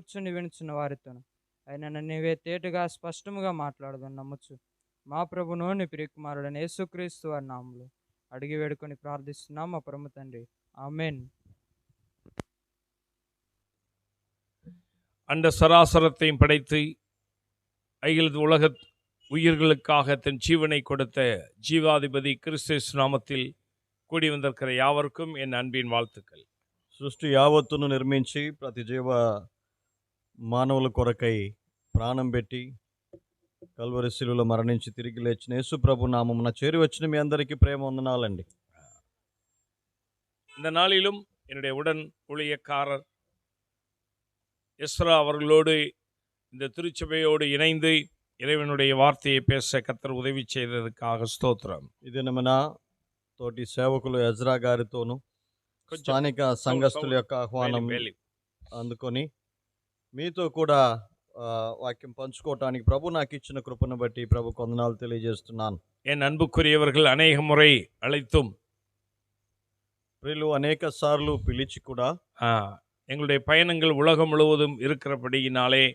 కూర్చుని వినుచున్న వారితోను ఆయన నీవే తేటగా స్పష్టముగా మాట్లాడదని నమ్మచ్చు. మా ప్రభును నీ ప్రియకుమారుడైన యేసుక్రీస్తు వారి నామములో అడిగి వేడుకొని ప్రార్థిస్తున్నాం మా పరమ తండ్రి, ఆమేన్. அண்ட சராசரத்தையும் படைத்து அகில உலக உயிர்களுக்காக தன் ஜீவனை கொடுத்த ஜீவாதிபதி கிறிஸ்து நாமத்தில் கூடி வந்திருக்கிற யாவருக்கும் என் அன்பின் வாழ்த்துக்கள். సృష్టి యావత్తును నిర్మించి ప్రతి జీవ మానవుల కొరకై ప్రాణం పెట్టి కల్వరి శిలువలో మరణించి తిరిగి లేచిన యేసు ప్రభు నామమున చేరి వచ్చిన మీ అందరికీ ప్రేమ వందనాలండి. இந்த நாளிலும் என்னுடைய உடன் ஊழியக்காரர் எஸ்ரா அவர்களோடு இந்த திருச்சபையோடு இணைந்து இறைவனுடைய வார்த்தையை பேச கர்த்தர் உதவி செய்ததற்காக ஸ்தோத்திரம். ఇది మన తోటి సేవకులు ఎజ్రా గారితోను స్థానిక సంఘస్థుల యొక్క ఆహ్వానం అందుకొని మీతో కూడా వాక్యం పంచుకోవటానికి ప్రభు నాకు ఇచ్చిన కృపను బట్టి ప్రభు వందనాలు తెలియజేస్తున్నాను. என் அன்புக்குரியவர்கள் அநேக முறை அழைத்தும் ప్రియులు అనేక సార్లు పిలిచి కూడా எங்களுடைய பயணங்கள் உலகம் முழுவதும் இருக்கிறபடியினாலே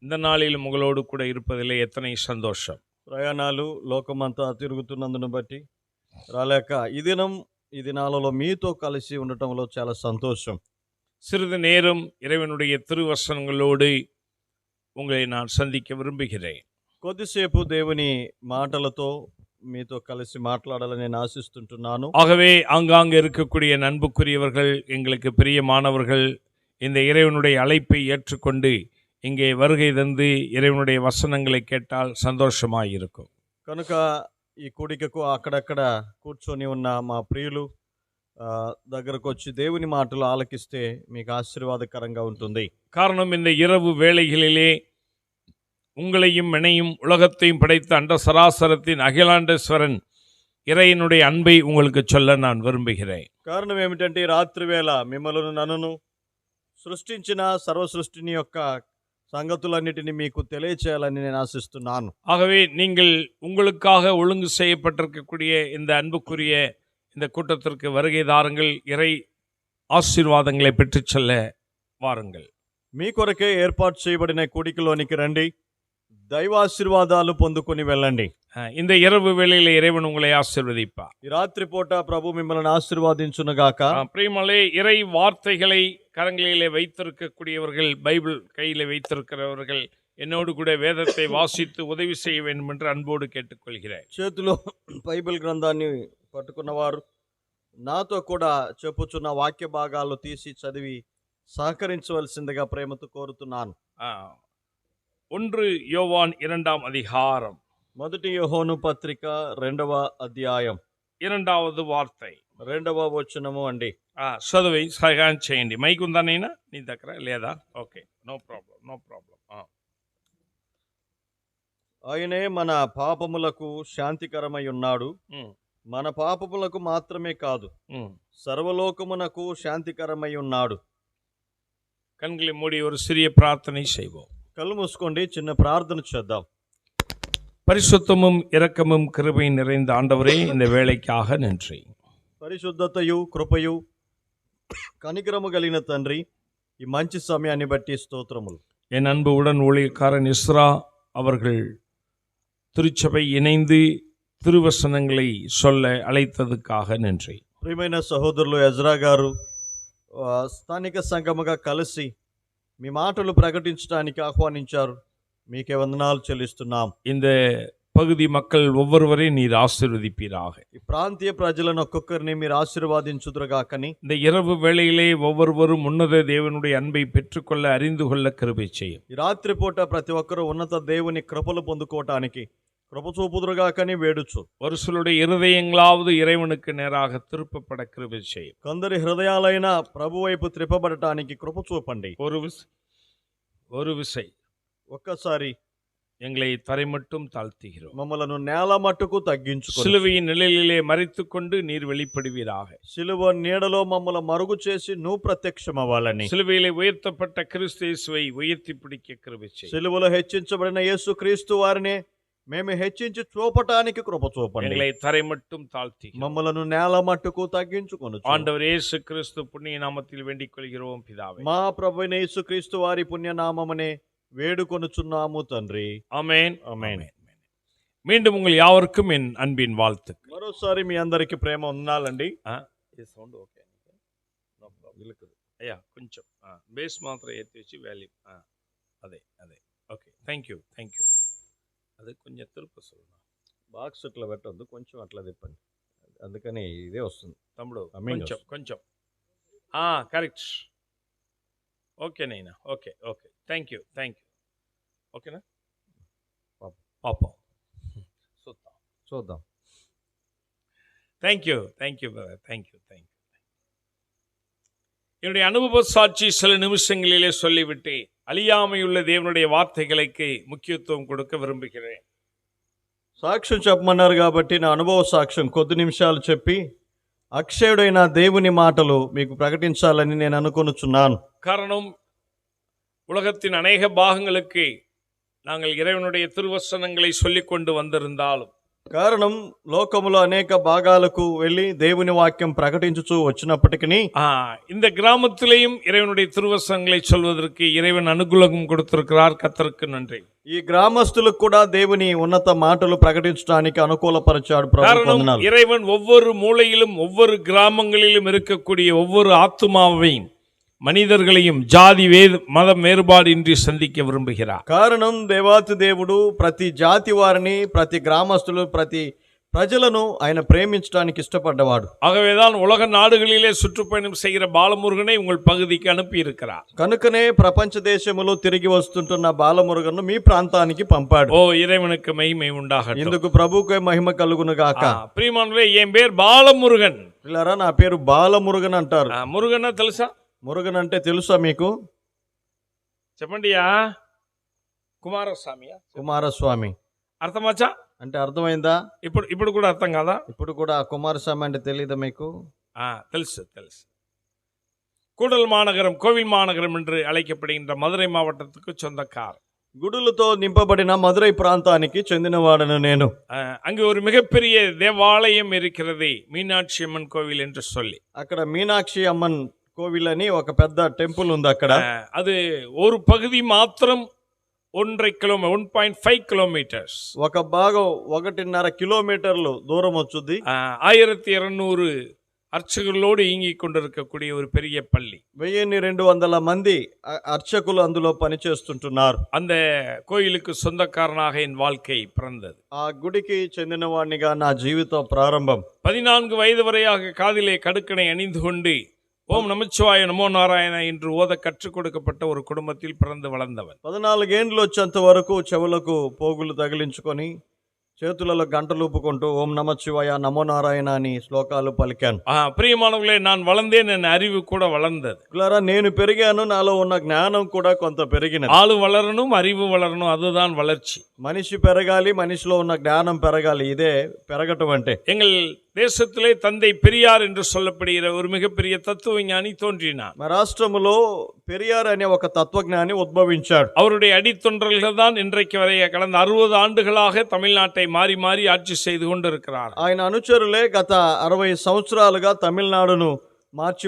இந்த நாளிலும் உங்களோடு கூட இருப்பதிலே எத்தனை சந்தோஷம். ప్రయాణాలు లోకమంతా తిరుగుతున్నందును బట్టి రాలేక ఈ దినాలలో మీతో కలిసి ఉండటంలో చాలా సంతోషం. சிறிது நேரம் இறைவனுடைய திருவசனங்களோடு உங்களை நான் சந்திக்க விரும்புகிறேன். కొద్దిసేపు దేవుని మాటలతో మీతో కలిసి మాట్లాడాలని నేను ఆశిస్తుంటున్నాను. ஆகவே ஆங்காங்கே இருக்கக்கூடிய அன்புக்குரியவர்கள், எங்களுக்கு பிரியமானவர்கள், இந்த இறைவனுடைய அழைப்பை ஏற்றுக்கொண்டு இங்கே வருகை தந்து இறைவனுடைய வசனங்களை கேட்டால் சந்தோஷமாயிருக்கும். కనుక ఈ కూడికకు అక్కడక్కడ కూర్చొని ఉన్న మా ప్రియులు దగ్గరకు వచ్చి దేవుని మాటలు ఆలకిస్తే మీకు ఆశీర్వాదకరంగా ఉంటుంది. காரணம், இந்த இரவு வேளைகளிலே உங்களையும் என்னையும் உலகத்தையும் படைத்த அண்ட சராசரத்தின் அகிலாண்டேஸ்வரன் இறைவனுடைய அன்பை உங்களுக்கு சொல்ல நான் விரும்புகிறேன். కారణం ఏమిటంటే రాత్రి వేళ మిమ్మల్ని నన్ను సృష్టించిన సర్వ సృష్టిని యొక్క సంగతులన్నిటిని మీకు తెలియచేయాలని నేను ఆశిస్తున్నాను. ஆகவே நீங்கள் உங்களுக்காக ஒழுங்கு செய்யப்பட்டிருக்கக்கூடிய இந்த அன்புக்குரிய இந்த கூட்டத்திற்கு வருகை தாருங்கள். இறை ஆசீர்வாதங்களை பெற்றுச் செல்ல வாருங்கள். మీ కొరకే ఏర్పాటు చేయబడిన కూడికలోనికి రండి, దైవాశీర్వాదాలు పొందుకొని వెళ్ళండి. இந்த இரவு வேளையிலே இறைவன் உங்களை ஆசீர்வதிப்பார். ఈ రాత్రి పూట ప్రభు మిమ్మల్ని ఆశీర్వాదించునుగాక. பிரியமலே, இறை வார்த்தைகளை கரங்களிலே வைத்திருக்கக்கூடியவர்கள், பைபிள் கையிலே வைத்திருக்கிறவர்கள் என்னோடு கூட வேதத்தை வாசித்து உதவி செய்ய வேண்டும் என்று அன்போடு கேட்டுக்கொள்கிறேன். చేతిలో బైబిల్ గ్రంథాన్ని పట్టుకున్నవారు నాతో కూడా చెప్పుచున్న వాక్య భాగాలు తీసి చదివి సహకరించవలసిందిగా ప్రేమతో కోరుతున్నాను. 1 யோவான் 2ஆம் அதிகாரம், మొదటి యోహాను పత్రిక 2వ అధ్యాయం 2வது వార్த்தை 2వ వచనము అండి. చదివి సహాయం చేయండి. మైక్ ఉందానైనా నీ దగ్గర లేదా? Okay, no problem. ఆయనే మన పాపములకు శాంతికరమై ఉన్నాడు. మన పాపములకు మాత్రమే కాదు, సర్వలోకమునకు శాంతికరమై ఉన్నాడు. கண்களை மூடி ஒரு சிறிய பிரார்த்தனை செய்வோம். కళ్ళు మూసుకోండి, చిన్న ప్రార్థన చేద్దాం. பரிசுத்தமும் இரக்கமும் கிருபையும் நிறைந்த ஆண்டவரே, இந்த வேளைக்காக நன்றி. పరిశుద్ధతయు కృపయు కనికరము కలిగిన తండ్రి, ఈ మంచి సమయాన్ని బట్టి స్తోత్రములు. என் அன்பு உடன் ஊழியக்காரன் இஸ்ரா அவர்கள் திருச்சபை இணைந்து திருவசனங்களை சொல்ல அழைத்ததுக்காக நன்றி. ప్రియమైన సహోదరులు ఎజ్రా గారు స్థానిక సంఘముగా కలిసి మీ మాటలు ప్రకటించడానికి ఆహ్వానించారు. మీకే వందనాలు చెల్లిస్తున్నాం. இந்த பகுதி மக்கள் ஒவ்வொருவரையும் நீர் ஆசீர்வதிப்பீராக. ఈ ప్రాంతీయ ప్రజలను ఒక్కొక్కరిని మీరు ఆశీర్వాదించుదురుగాకని, இந்த இரவு வேளையிலே ஒவ்வொருவரும் உன்னத தேவனுடைய அன்பை பெற்றுக்கொள்ள அறிந்து கொள்ள கிருபை செய்யும். ఈ రాత్రి పూట ప్రతి ఒక్కరూ ఉన్నత దేవుని కృపలు పొందుకోవటానికి కృప చూపుదురుగాకని వేడుచు. ஒரு சிலருடைய இருதயங்களாவது இறைவனுக்கு நேராக திருப்பப்பட கிருபை செய்யும். కొందరి హృదయాలైన ప్రభు వైపు త్రిప్పబడటానికి కృప చూపండి. ஒரு விசை ఒక్కసారి எங்களை தரை மட்டும் தாழ்த்துகிறோம். మమ్మలను నేల మట్టుకు తగ్గించుకో. சிலுவையின் நிழலிலே மறைத்துக்கொண்டு நீர் வெளிப்படுவீராக. సిలువ నీడలో మమ్మల్ని మరుగు చేసి నువ్వు ప్రత్యక్షమవ్వాలని. சிலுவையிலே உயர்த்தப்பட்ட கிறிஸ்து இயேசுவை உயர்த்தி பிடிக்க கிருபை செய்யும். సిలువలో హెచ్చించబడిన యేసు క్రీస్తు వారిని మేము హెచ్చించి చూపటానికి కృప చూపండి. எங்களை தரை மட்டும் தாழ்த்தி మమ్మలను నేల మట్టుకు తగ్గించుకొనుచు. ஆண்டவர் இயேசு கிறிஸ்து புண்ணிய நாமத்தில் வேண்டிக் கொள்கிறோம் பிதாவே. మా ప్రభువైన యేసుక్రీస్తు వారి పుణ్యనామమునే వేడుకొనుచున్నాము తండ్రి. ஆமென். ఆమేన్. மீண்டும் உங்கள் யாவருக்கும் என் அன்பின் வாழ்த்துக்கள். మరోసారి మీ అందరికి ప్రేమ ఉన్నాలండి. ఈ సౌండ్ ఓకే అయ్యా, కొంచెం బేస్ మాత్రం ఎత్తి వచ్చి వాల్యూ అదే ఓకే. థ్యాంక్ యూ అదే కొంచెం తెలుపు బాక్స్ ఇట్లా పెట్టద్దు, కొంచెం అట్లా తిప్పండి, అందుకని ఇదే వస్తుంది తమ్ముడు. Ameen. కొంచెం కరెక్ట్. ఓకే నైనా, ఓకే థ్యాంక్ యూ ఓకేనా పాపం చూద్దాం. Thank you brother, thank you. என்னுடைய அனுபவ சாட்சி சில நிமிஷங்களிலே சொல்லிவிட்டு அழியாமையுள்ள தேவனுடைய வார்த்தைகளுக்கு முக்கியத்துவம் கொடுக்க விரும்புகிறேன். సాక్ష్యం చెప్పమన్నారు కాబట్టి నా అనుభవ సాక్ష్యం కొద్ది నిమిషాలు చెప్పి అక్షయుడైన దేవుని మాటలు మీకు ప్రకటించాలని నేను అనుకొనుచున్నాను. காரணம், உலகத்தின் அநேக பாகங்களுக்கு நாங்கள் இறைவனுடைய திருவசனங்களை சொல்லிக் கொண்டு வந்திருந்தாலும் కారణం, లోకములో అనేక భాగాలకు వెళ్ళి దేవుని వాక్యం ప్రకటించుచూ వచ్చినప్పటికీ இந்த கிராமத்திலேயும் இறைவனுடைய திருவசனங்களை சொல்வதற்கு இறைவன் அனுகூலம் கொடுத்திருக்கிறார். கர்த்தருக்கு நன்றி. ఈ గ్రామస్తులకు కూడా దేవుని ఉన్నత మాటలు ప్రకటించడానికి అనుకూలపరిచాడు ప్రభు. காரணம், இறைவன் ஒவ்வொரு மூலையிலும் ஒவ்வொரு கிராமங்களிலும் இருக்கக்கூடிய ஒவ்வொரு ஆத்துமாவையும் மனிதர்களையும் ஜாதி மதம் வேறுபாடின்றி சந்திக்க விரும்புகிறார். కారణం, దేవాతి దేవుడు ప్రతి జాతి వారిని, ప్రతి గ్రామస్తులు, ప్రతి ప్రజలను ఆయన ప్రేమించడానికి ఇష్టపడ్డవాడు. ஆகவேதான் உலக நாடுகளிலே சுற்றுப்பயணம் செய்கிற బాలమురుగனை உங்கள் పகுதிకి అனுப்பి இருக்கிறார். కనుకనే ప్రపంచ దేశములో తిరిగి వస్తుంటున్న బాలమురుగను మీ ప్రాంతానికి పంపాడు. ఓ ఇறைவனுக்கு మహిమ ఉండాగట్டும். ఇందుకు ప్రభువుకే మహిమ కలుగును గాక. ప్రియమానులే, என் பேர் బాలమురుగన్. పిల్లరా, నా పేరు బాలమురుగన్ అంటారు. మురుగన్ తెలుసా? మురుగన్ అంటే తెలుసా మీకు? చెప్పండియా. కుమారస్వామియా? కుమారస్వామి అర్థమచ్చా? అంటే అర్థమైందా? ఇప్పుడు కూడా అర్థం కాదా? ఇప్పుడు కూడా కుమారస్వామి అంటే తెలీదా మీకు? తెలుసు. கூடல் மாநகரம், கோவில் மாநகரம் என்று அழைக்கப்படுகின்ற மதுரை மாவட்டத்துக்கு சொந்தக்கார். గుడులతో నింపబడిన మదురై ప్రాంతానికి చెందినవాడను నేను. அங்கு ஒரு மிகப்பெரிய தேவாலயம் இருக்கிறது, மீனாட்சி அம்மன் கோவில் என்று சொல்லி. అక్కడ మీనాక్షి అమ్మన్ కోవిల్ అని ఒక పెద్ద టెంపుల్ ఉంది అక్కడ. அது ஒரு பகுதி மாத்திரம் 1.5 kilometers. ఒక భాగం 1.5 కిలోమీటర్లు దూరం వచ్చుద్ది. 1200 అర్చకులோடு இயங்கிக் கொண்டிருக்கக்கூடிய ஒரு பெரிய பள்ளி. 1200 మంది అర్చకులు అందులో పనిచేస్తుంటున్నారు. அந்த கோயிலுக்கு சொந்தக்காரனாக என் வாழ்க்கை பிறந்தது. ఆ గుడికి చెందిన వాడినిగా నా జీవితం ప్రారంభం. 14 వయது வரையாக காதிலே கடுக்கனை அணிந்து கொண்டு ஓம் நமச்சிவாய நமோ நாராயண என்று ஓத கற்றுக் கொடுக்கப்பட்ட ஒரு குடும்பத்தில் பிறந்து வளர்ந்தவன். 14 ఏండ్లు వచ్చేంత వరకు చెవులకు పోగులు తగిలించుకొని చేతులలో గంటలు ఊపుకుంటూ ఓం నమశివాయ నమో నారాయణ అని శ్లోకాలు పలికాను. ప్రియమానవులే, நான் வளர்ந்தேன், என் அறிவு கூட வளர்ந்தது. నేను పెరిగాను, నాలో ఉన్న జ్ఞానం కూడా కొంత పెరిగినది. ஆளு வளரணும், அறிவு வளரணும், அதுதான் வளர்ச்சி. మనిషి పెరగాలి, మనిషిలో ఉన్న జ్ఞానం పెరగాలి, ఇదే పెరగటం అంటే. எங்கள் தேசத்திலே தந்தை பெரியார் என்று சொல்லப்படுகிற ஒரு மிகப்பெரிய தத்துவ ஞானி தோன்றினார். మా రాష్ట్రములో పెరియార్ అనే ఒక తత్వజ్ఞాని ఉద్భవించాడు. அவருடைய அடித்தொன்றல்கள் தான் இன்றைக்கு வரை கடந்த 60 ஆண்டுகளாக தமிழ்நாட்டை மாறி மாறி ஆட்சி செய்து கொண்டிருக்கிறார். ఆయన అనుచరులే గత 60 సంవత్సరాలుగా తమిళనాడును మార్చి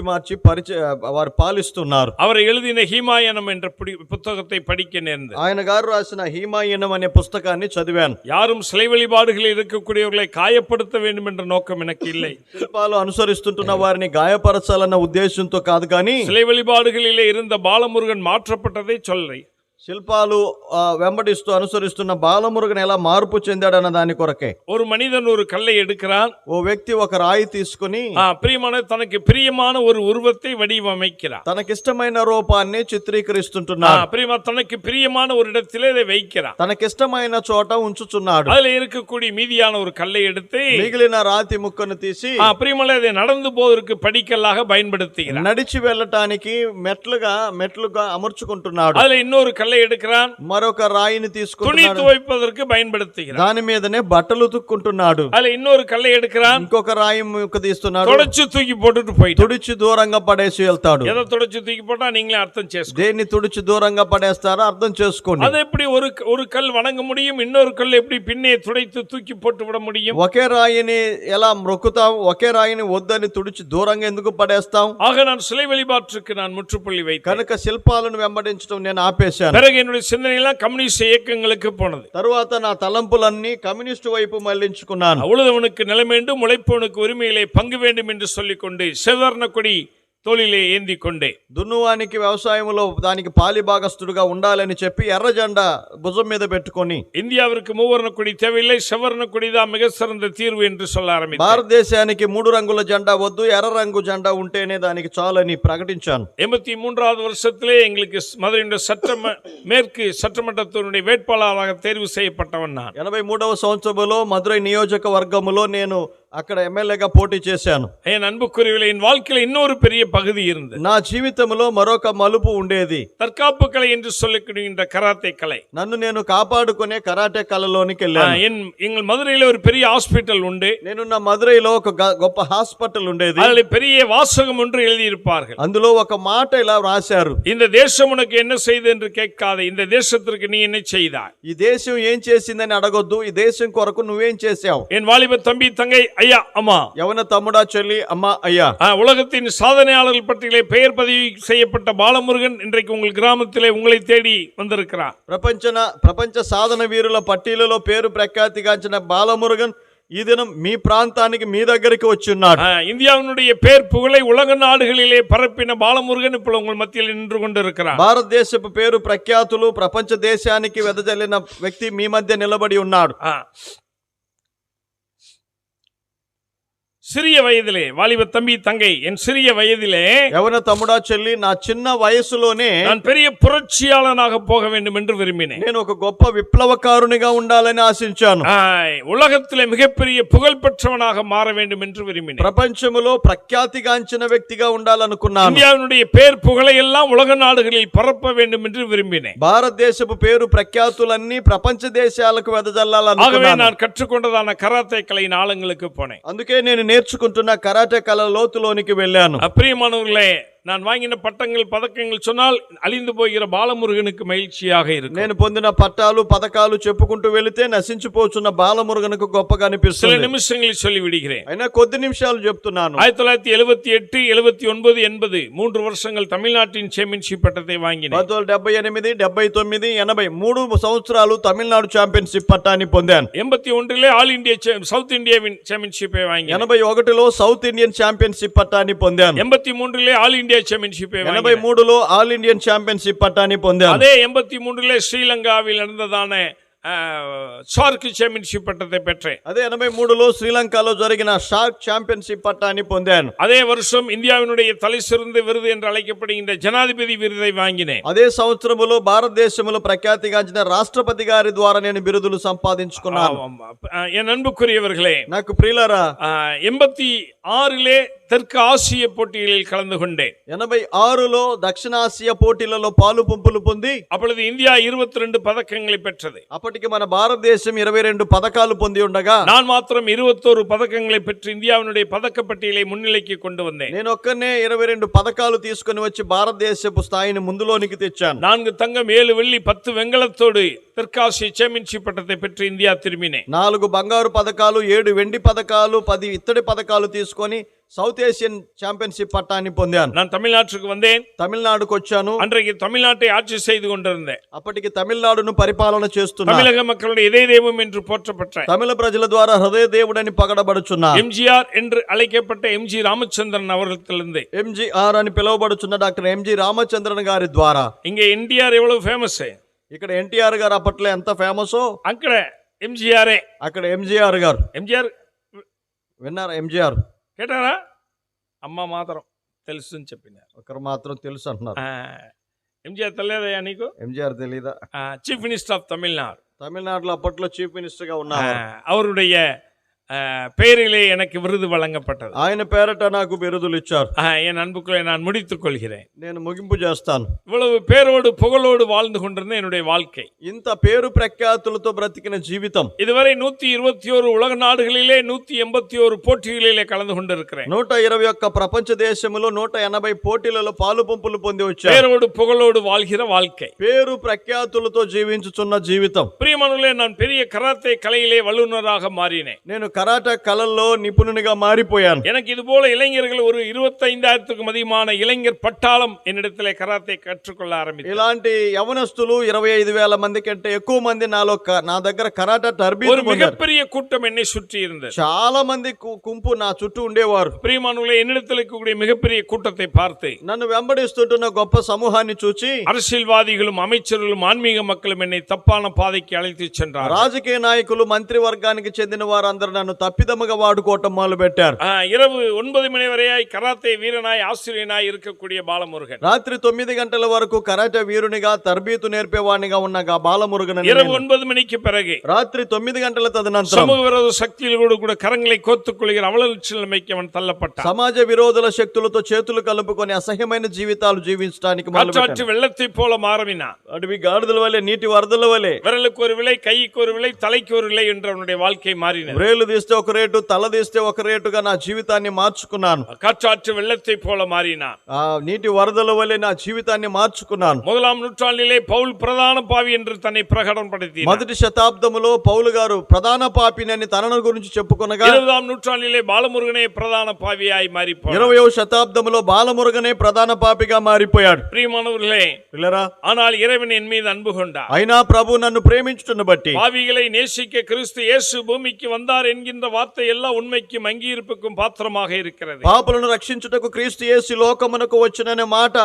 వారు పాలిస్తున్నారు. அவரை எழுதின ஹீமாயனம் என்ற புத்தகத்தை படிக்க நேர்ந்தது. ఆయన గారు రాసిన హీమాయనం అనే పుస్తకాన్ని చదివాను. யாரும் சிலை வழிபாடுகளில் இருக்கக்கூடியவர்களை காயப்படுத்த வேண்டும் என்ற நோக்கம் எனக்கு இல்லை. శిల్పాలు అనుసరిస్తుంటున్న వారిని గాయపరచాలన్న ఉద్దేశంతో కాదు, కానీ சிலை வழிபாடுகளிலே இருந்த బాలమురుగన్ மாற்றப்பட்டதை சொல்லை. శిల్పాలు వెంబడిస్తూ అనుసరిస్తున్న బాలమురుగన్ ఎలా మార్పు చెందాడన్న దాని కొరకే. ஒரு மனிதன் ஒரு கல்லை எடுக்கிறான். ఓ వ్యక్తి ఒక రాయి తీసుకుని பிரியமான தனக்கு பிரியமான ஒரு உருவத்தை வடிவமைக்கிறார். తనకిష్టమైన రూపాన్ని చిత్రీకరిస్తుంటున్నాడు. தனக்கு பிரியமான ஒரு இடத்திலே அதை வைக்கிறார். తనకిష్టమైన చోట ఉంచుచున్నాడు. அதுல இருக்கக்கூடிய மீதியான ஒரு கல்லை எடுத்து మిగిలిన రాతి ముక్కను తీసి பிரியமான அதை நடந்து போவதற்கு படிக்கல்லாக பயன்படுத்துகிறார். నడిచి వెళ్ళటానికి మెట్లుగా అమర్చుకుంటున్నాడు. அதுல இன்னொரு கல்லை கல்லை எடுக்கிறான், మరొక రాయిని துணி తీసుకుంటున్నాడు, துவைப்பதற்கு பயன்படுத்துகிறான். దాని మీదనే బట్టలు ఉతుక్కుంటున్నాడు. அதுல இன்னொரு கல்லை எடுக்கிறான், ఇంకొక రాయి ముక్క తీస్తున్నాడు, தொடச்சு தூக்கி போட்டுட்டு போயிட்டான். తుడిచి దూరంగా పడేసి వెళ్తాడు. எதை தொடச்சு தூக்கி போட்டா நீங்களே அர்த்தம் చేసుకోండి. దేన్ని తుడిచి దూరంగా పడేస్తారో అర్థం చేసుకోండి. அது எப்படி ஒரு கல் வணங்க முடியும், இன்னொரு கல் எப்படி பின்னே துடைத்து தூக்கி போட்டு விட முடியும்? ఒకే రాయిని ఎలా మ్రొక్కుతాం, ఒకే రాయిని వద్దని తుడిచి దూరంగా ఎందుకు పడేస్తాం? ஆக நான் சிலை வழிபாட்டுக்கு நான் முற்றுப்புள்ளி வைத்தேன். కనుక శిల్పాలను వెంబడించడం నేను ఆపేశాను. பிறகு என்னுடைய சிந்தனை எல்லாம் கம்யூனிஸ்ட் இயக்கங்களுக்கு போனது. తరువాత నా తలంపులన్నీ కమ్యూనిస్టు వైపు మళ్లించుకున్నాను. உழுதவனுக்கு நிலம் வேண்டும், உழைப்பவனுக்கு உரிமையிலே பங்கு வேண்டும் என்று சொல்லிக்கொண்டு செவர்ண கொடி తోలిలే ఏంది కొండే. దున్నువానికి వ్యవసాయంలో దానికి పాలిభాగస్తుడుగా ఉండాలని చెప్పి ఎర్ర జెండా భుజం మీద పెట్టుకొని, இந்தியாவிற்கு மூவர்ண கொடி தேவையில்லை, செவர்ண கொடி தான் மிக சிறந்த தீர்வு என்று சொல்ல ஆரம்பித்தார். భారతదేశానికి 3 రంగుల జెండా వద్దు, ఎర్ర రంగు జెండా ఉంటేనే దానికి చాలని ప్రకటించాను. 83வது வருஷத்திலே எங்களுக்கு மதுரையுடைய மேற்கு சட்டமன்றத்தினுடைய வேட்பாளராக தேர்வு செய்யப்பட்டவன் நான். 83వ సంవత్సరంలో మదురై నియోజకవర్గములో నేను అక్కడ ఎమ్మెల్యేగా పోటీ చేశాను. என் அன்புக்குரியவர்களே, என் வாழ்க்கையில இன்னொரு பெரிய பகுதி இருந்தது. నా జీవితంలో మరొక మలుపు ఉండేది. தற்காப்பு கலை என்று சொல்லிக்கின்ற கராத்தே கலை. నన్ను నేను కాపాడుకునే కరాటే కళలోనికి వెళ్ళాను. எங்கள் மதுரையில ஒரு பெரிய ஹாஸ்பிட்டல் உண்டு. నేనున్న మదురైలో ఒక గొప్ప హాస్పిటల్ ఉండేది. அதில் பெரிய வாசகம் ஒன்று எழுதியிருப்பார்கள். అందులో ఒక మాట ఇలా రాశారు, இந்த தேசம் உனக்கு என்ன செய்து என்று கேட்காத, இந்த தேசத்திற்கு நீ என்ன செய்தாய். ఈ దేశం ఏం చేసిందని అడగొద్దు, ఈ దేశం కొరకు నువ్వేం చేశావు. என் வாலிப தம்பி தங்கை ஐயா அம்மா, యవన తమ్ముడా చెల్లి అమ్మ అయ్యా, உலகத்தின் சாதனையாளர்கள் பட்டியலே பெயர் பதிவு செய்யப்பட்ட பாலமுருகன் இன்றைக்கு உங்கள் கிராமத்திலே உங்களை தேடி வந்திருக்கிறார். ప్రపంచ సాధన వీరుల పట్టీలలో పేరు ప్రఖ్యాతిగాంచిన బాలమురుగన్ ఈ దినం మీ ప్రాంతానికి మీ దగ్గరికి వచ్చి ఉన్నాడు. இந்தியாவினுடைய பேர் புகழை உலக நாடுகளிலே பரப்பின பாலமுருகன் இப்போ உங்கள் மத்தியில் நின்று கொண்டிருக்கிறார். భారతదేశపు పేరు ప్రఖ్యాతులు ప్రపంచ దేశానికి వెదజల్లిన వ్యక్తి మీ మధ్య నిలబడి ఉన్నాడు. சிறிய வயதிலே வாலிப தம்பி தங்கை, என் சிறிய வயதிலே యవన తమ్ముడా చెల్లి, నా చిన్న వయసులోనే நான் பெரிய புரட்சியாளனாக போக வேண்டும் என்று விரும்பினேன். నేను ఒక గొప్ప విప్లవకారునిగా ఉండాలని ఆశించాను. உலகத்திலே மிகப்பெரிய புகழ் பெற்றவனாக மாற வேண்டும் என்று விரும்பினேன். ప్రపంచములో ప్రఖ్యాతిగాంచిన వ్యక్తిగా ఉండాలనుకున్నాను. இந்தியாவினுடைய பேர் புகழை எல்லாம் உலக நாடுகளில் பரப்ப வேண்டும் என்று விரும்பினேன். భారతదేశపు పేరు ప్రఖ్యాతులన్నీ ప్రపంచ దేశాలకు ஆகவே వెదజల్లాలనుకున్నాను. நான் கற்றுக்கொண்டதான கராத்தே கலையின் ஆழங்களுக்கு போனேன். అందుకే నేను నేర్చుకుంటున్న కరాటే కళ లోతులోనికి వెళ్ళాను. பிரியமானவர்களே, நான் வாங்கின பட்டங்கள் பதக்கங்கள் சொன்னால் அழிந்து போகிற பாலமுருகனுக்கு மகிழ்ச்சியாக இருக்கும். నేను పొందిన పట్టాలు పథకాలు చెప్పుకుంటూ వెళితే నశించిపోతున్న బాలమురుగనుకు గొప్పగా சில అనిపిస్తుంది. நிமிஷங்களில் சொல்லி விடுகிறேன். అయినా కొద్ది నిమిషాలు చెప్తున్నాను. 1978, 79, 80 3 வருஷங்கள் தமிழ்நாட்டின் சாம்பியன்ஷிப் பட்டத்தை வாங்கினேன். 1978, 79, 80 3 సంవత్సరాలు తమిళనాడు ఛాంపియన్షిప్ పట్టాన్ని పొందాను. 81 ఆల్ ఇండియా సౌత్ ఇండియాவின் சாம்பியன்ஷிப்பை வாங்கினேன். 81లో సౌత్ ఇండియన్ ఛాంపియన్షిప్ పట్టాన్ని పొందాను. 83 ఆల్ ఇండియా சாம்பியன்ஷிப்பை வாங்கினேன். 83లో ఆల్ ఇండియన్ ఛాంపియన్షిప్ పట్టాన్ని పొందాను. அதே 83 ஸ்ரீலங்காவில் நடந்ததான షార్క్ ఛాంపియన్షిప్ పట్టத்தை பெற்றேன். అదే 83లో శ్రీలంకలో జరిగిన షార్క్ ఛాంపియన్షిప్ పట్టాన్ని పొందాను. அதே வருஷம் இந்தியாவினுடைய தலை சிறந்த விருது என்று அழைக்கப்படுகின்ற ஜனாதிபதி விருதை வாங்கினேன். అదే సంవత్సరములో భారతదేశంలో ప్రఖ్యాతిగాంచిన రాష్ట్రపతి గారి ద్వారా నేను బిరుదులు సంపాదించుకున్నాను. என் அன்புக்குரியவர்களே, నాకు ప్రియులారా, 86 தெற்கு ஆசிய போட்டிகளில் கலந்து கொண்டேன். 86లో దక్షిణాసియా పోటీలలో పాలు పంపులు పొంది அப்பொழுது இந்தியா 22 பதக்கங்களை பெற்றது. అప్పటికి మన భారతదేశం 22 పథకాలు పొంది ఉండగా நான் மாத்திரம் 21 பதக்கங்களை பெற்று இந்தியாவினுடைய பதக்க பட்டியலை முன்னிலைக்கு கொண்டு வந்தேன். నేను ఒక్కనే 22 పథకాలు తీసుకొని వచ్చి భారతదేశపు స్థాయిని ముందులోనికి తెచ్చాను. 4 தங்கம் 7 வெள்ளி 10 வெண்கலத்தோடு தெற்காசிய சாம்பியன்ஷிப் பட்டத்தை பெற்று இந்தியா திரும்பினேன். 4 బంగారు పథకాలు, 7 వెండి పథకాలు, 10 ఇత్తడి పథకాలు తీసుకొని సౌత్ ఏషియన్ ఛాంపియన్షిప్ పట్టాన్ని పొందాను. நான் தமிழ்நாட்டுக்கு வந்தேன். తమిళనాడుకు వచ్చాను. அன்றைக்கு தமிழ்நாட்டை ஆட்சி செய்து கொண்டிருந்தேன். అప్పటికి తమిళనాడును పరిపాలన చేస్తున్నా. தமிழக மக்களுடைய இதய தெய்வம் என்று போற்றப்பட்ட తమిళ ప్రజల ద్వారా హృదయ దేవుడని పగడబడుచున్నా எம்ஜிஆர் என்று அழைக்கப்பட்ட எம்ஜி ராமச்சந்திரன் அவர்களிடத்திலிருந்து ఎంజీఆర్ అని పిలువబడుచున్న డాక్టర్ ఎంజి రామచంద్రన్ గారి ద్వారా இங்க என்டிஆர் எவ்வளவு ஃபேமஸ், ఇక్కడ ఎన్టీఆర్ గారు అప్పట్లో ఎంత ఫేమసో అక్కడ ఎంజీఆర్ అక్కడ ఎంజీఆర్ గారు. ఎంజీఆర్ విన్నారా? ఎంజీఆర్ కేటారా? అమ్మ మాత్రం తెలుసు అని చెప్పినారు. ఒకరు మాత్రం తెలుసు అంటున్నారు. ఎంజీఆర్ తెలియదయా నీకు? ఎంజీఆర్ తెలీదా? Chief minister of Tamil Nadu. తమిళనాడులో అప్పట్లో చీఫ్ మినిస్టర్ గా ఉన్నారు. அவருடைய பெயரிலே எனக்கு விருது வழங்கப்பட்டது. ఆయన పేరట నాకు బిరుదులు ఇచ్చారు. என் அன்புக்குள்ளே நான் முடித்துக் கொள்கிறேன். నేను ముగింపు చేస్తాను. இவ்வளவு பேரோடு புகழோடு வாழ்ந்து கொண்டிருந்த என்னுடைய வாழ்க்கை, ఇంత పేరు ప్రఖ్యాతులతో బ్రతికిన జీవితం, இதுவரை 121 உலக நாடுகளிலே 181 போட்டிகளிலே கலந்து கொண்டிருக்கிறேன். 121 ప్రపంచ దేశములో 180 పోటీలలో పాలు పంపులు పొంది వచ్చారు. பேரோடு புகழோடு வாழ்கிற வாழ்க்கை, పేరు ప్రఖ్యాతులతో జీవించుచున్న జీవితం. பிரியமானவர்களே, நான் பெரிய கராத்தே கலையிலே வல்லுநராக மாறினேன். నేను కరాటే కళల్లో నిపుణునిగా మారిపోయాను. எனக்கு இது போல இளைஞர்கள் ஒரு 25,000க்கும் அதிகமான இளைஞர் பட்டாளம் என்னிடத்திலே கராத்தே கற்றுக்கொள்ள ஆரம்பித்தார். ఇలాంటి యవనస్తులు 25,000 మంది కంటే ఎక్కువ మంది నా దగ్గర కరాటే తరబేతి ஒரு పొందారు. மிகப்பெரிய கூட்டம் என்னை சுற்றி இருந்தது. చాలా మంది గుంపు నా చుట్టూ ఉండేవారు. பிரியமானவர்களே, என்னிடத்தில் இருக்கக்கூடிய மிகப்பெரிய கூட்டத்தை பார்த்து నన్ను వెంబడిస్తుంటున్న గొప్ప సమూహాన్ని చూచి அரசியல்வாதிகளும் அமைச்சர்களும் ஆன்மீக மக்களும் என்னை தப்பான பாதைக்கு அழைத்து சென்றார். రాజకీయ నాయకులు మంత్రివర్గానికి చెందిన వారందరూ నన్ను తప్పిదముగా వాడుకోవటం మొదలు పెట్టారు. இரவு 9 மணி வரையாய் கராத்தே வீரனாய் ஆசிரியனாய் இருக்கக்கூடிய பாலமுருகன், రాత్రి 9 గంటల వరకు కరాటే వీరునిగా తరబీతు నేర్పేవాడిగా ఉన్న బాలమురుగన్, இரவு 9 மணிக்கு பிறகு రాత్రి 9 గంటల తదనంతరం சமூக விரோத சக்திகளோடு கூட கரங்களை கோத்துக் கொள்கிற அவலட்ச நிலைமைக்கு அவன் தள்ளப்பட்டான். సమాజ విరోధుల శక్తులతో చేతులు కలుపుకొని అసహ్యమైన జీవితాలు జీవించడానికి காற்றாற்று வெள்ளத்தை போல மாறினான். అడవి గాడిదల వలె, నీటి వరదల వలె, விரலுக்கு ஒரு விலை, கைக்கு ஒரு விலை, தலைக்கு ஒரு விலை என்று அவனுடைய வாழ்க்கை மாறினது. వ్రేలు తీస్తే ఒక రేటు, తల తీస్తే ఒక రేటుగా నా జీవితాన్ని మార్చుకున్నాను. காற்றாற்று வெள்ளத்தை போல மாறினான். ఆ నీటి వరదల వలె నా జీవితాన్ని మార్చుకున్నాను. 1ஆம் நூற்றாண்டிலே பவுல் பிரதான பாவி என்று தன்னை பிரகடனப்படுத்தினார். మొదటి శతాబ్దములో పౌలు గారు ప్రధాన పాపిని తనను గురించి చెప్పుకొనగా 20ஆம் நூற்றாண்டிலே பாலமுருகனே பிரதான பாவியாய் மாறி போனார். 20వ శతాబ్దములో బాలమురుగనే ప్రధాన పాపిగా మారిపోయాడు. பிரியமானவர்களே, పిల్లరా, ஆனால் இறைவன் என் மீது அன்பு கொண்டார். అయినా ప్రభు నన్ను ప్రేమించుటను బట్టి பாவிகளை நேசிக்க கிறிஸ்து இயேசு பூமிக்கு வந்தார் என்கின்ற வார்த்தை எல்லாம் உண்மைக்கும் அங்கீகரிப்புக்கும் பாத்திரமாக இருக்கிறது. పాపులను రక్షించుటకు క్రీస్తు యేసు లోకమునకు వచ్చుననే మాట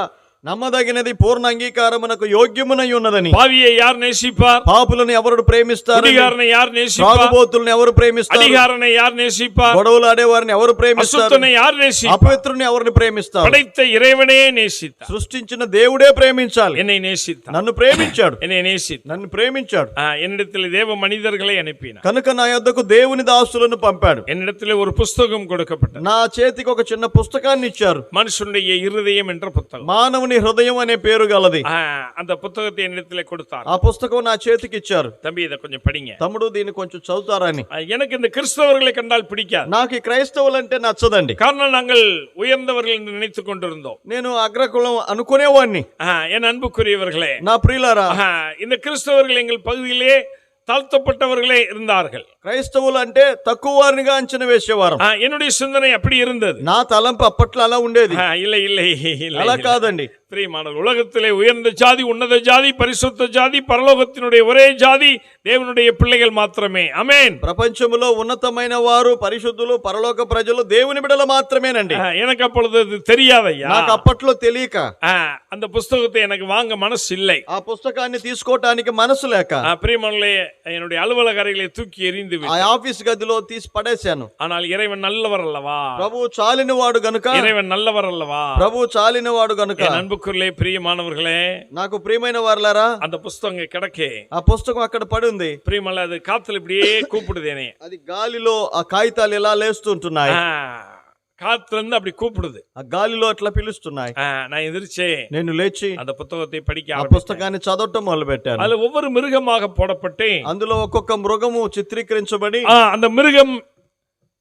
నమ్మదగినది, పూర్ణ అంగీకారమునకు యోగ్యమునై ఉన్నదని. பாவியை யார் நேசிப்பார்? పాపులను ఎవరు ప్రేమిస్తారు? குடிகாரனை யார் நேசிப்பார்? త్రాగుబోతులను ఎవరు ప్రేమిస్తారు? அதிகாரனை யார் நேசிப்பார்? గొడవలు ఆడేవారిని ఎవరు ప్రేమిస్తారు? அசுத்தனை யார் நேசிப்பார்? అపవిత్రుని ఎవరిని ప్రేమిస్తారు? படைத்த இறைவனே நேசித்தார். సృష్టించిన దేవుడే ప్రేమించాలి. என்னை நேசித்தார். నన్ను ప్రేమించాడు. என்னை நேசித்தார். నన్ను ప్రేమించాడు. என்னிடத்தில் தேவ மனிதர்களை அனுப்பினார். కనుక నా యొద్దకు దేవుని దాసులను పంపాడు. என்னிடத்தில் ஒரு புஸ்தகம் கொடுக்கப்பட்டது. నా చేతికి ఒక చిన్న పుస్తకాన్ని ఇచ్చారు. மனுஷனுடைய இருதயம் என்ற புத்தகம். మానవుని హృదయం అనే పేరు గలది. அந்த புத்தகத்தை என்னிடத்தில் கொடுத்தார். ఆ పుస్తకం నా చేతికి ఇచ్చారు. தம்பி, இதை கொஞ்சம் படிங்க. తమ్ముడు, దీన్ని కొంచెం చదువుతారని. எனக்கு இந்த கிறிஸ்தவர்களை கண்டால் பிடிக்காது. నాకు ఈ క్రైస్తవులంటే నచ్చదండి. காரணம், நாங்கள் உயர்ந்தவர்கள் என்று நினைத்துக் கொண்டிருந்தோம். నేను అగ్రకులం అనుకునేవాడిని. என் அன்புக்குரியவர்களே, నా ప్రియులారా, இந்த கிறிஸ்தவர்கள் எங்கள் பகுதியிலே தாழ்த்தப்பட்டவர்களே இருந்தார்கள். క్రైస్తవులు అంటే తక్కువ వారినిగా అంచనా వేసేవారు. என்னுடைய சிந்தனை அப்படி இருந்தது. నా తలంపు అప్పట్లో అలా ఉండేది. இல்லை இல்லை అలా కాదండి. பிரியமானவர்களே, உலகத்திலே உயர்ந்த ஜாதி, உன்னத ஜாதி, பரிசுத்த ஜாதி, பரலோகத்தினுடைய ஒரே ஜாதி தேவனுடைய பிள்ளைகள் மாத்திரமே. ஆமென். ప్రపంచంలో ఉన్నతమైన వారు, పరిశుద్ధులు, పరలోక ప్రజలు దేవుని బిడ్డలు మాత్రమేనండి. எனக்கு அப்பொழுது அது தெரியாதையா. నాకు అప్పట్లో తెలియక அந்த புஸ்தகத்தை எனக்கு வாங்க மனசு இல்லை. ఆ పుస్తకాన్ని తీసుకోవటానికి మనసు లేక பிரியமானவர்களே, என்னுடைய அலுவலக அறைகளை தூக்கி எறிந்து ఆ ఆఫీస్ గదిలో తీసి పడేశాను. ஆனால் இறைவன் நல்லவர் அல்லவா? ప్రభు చాలినవాడు గనుక. இறைவன் நல்லவர் அல்லவா? ప్రభు చాలినవాడు గనుక. அன்புக்குள்ளே பிரியமானவர்களே, నాకు ప్రియమైన వారలారా, அந்த புஸ்தகம் கிடக்கே. ఆ పుస్తకం అక్కడ పడి ఉంది. பிரியமல்ல, அது காத்துல இப்படியே கூப்பிடுதேனே. అది గాలిలో ఆ కాగితాలు ఎలా లేస్తుంటున్నాయి. காத்துல இருந்து அப்படி கூப்பிடுது. ఆ గాలిలో అట్లా పిలుస్తున్నాయి. நான் எதிர்ச்சே నేను లేచి அந்த புத்தகத்தை படிக்க ఆ ஆரம்பிச்சேன். పుస్తకాన్ని చదవటం మొదలు పెట్టాను. அதுல ஒவ்வொரு மிருகமாக போடப்பட்டு అందులో ఒక్కొక్క మృగము చిత్రీకరించబడి அந்த மிருகம்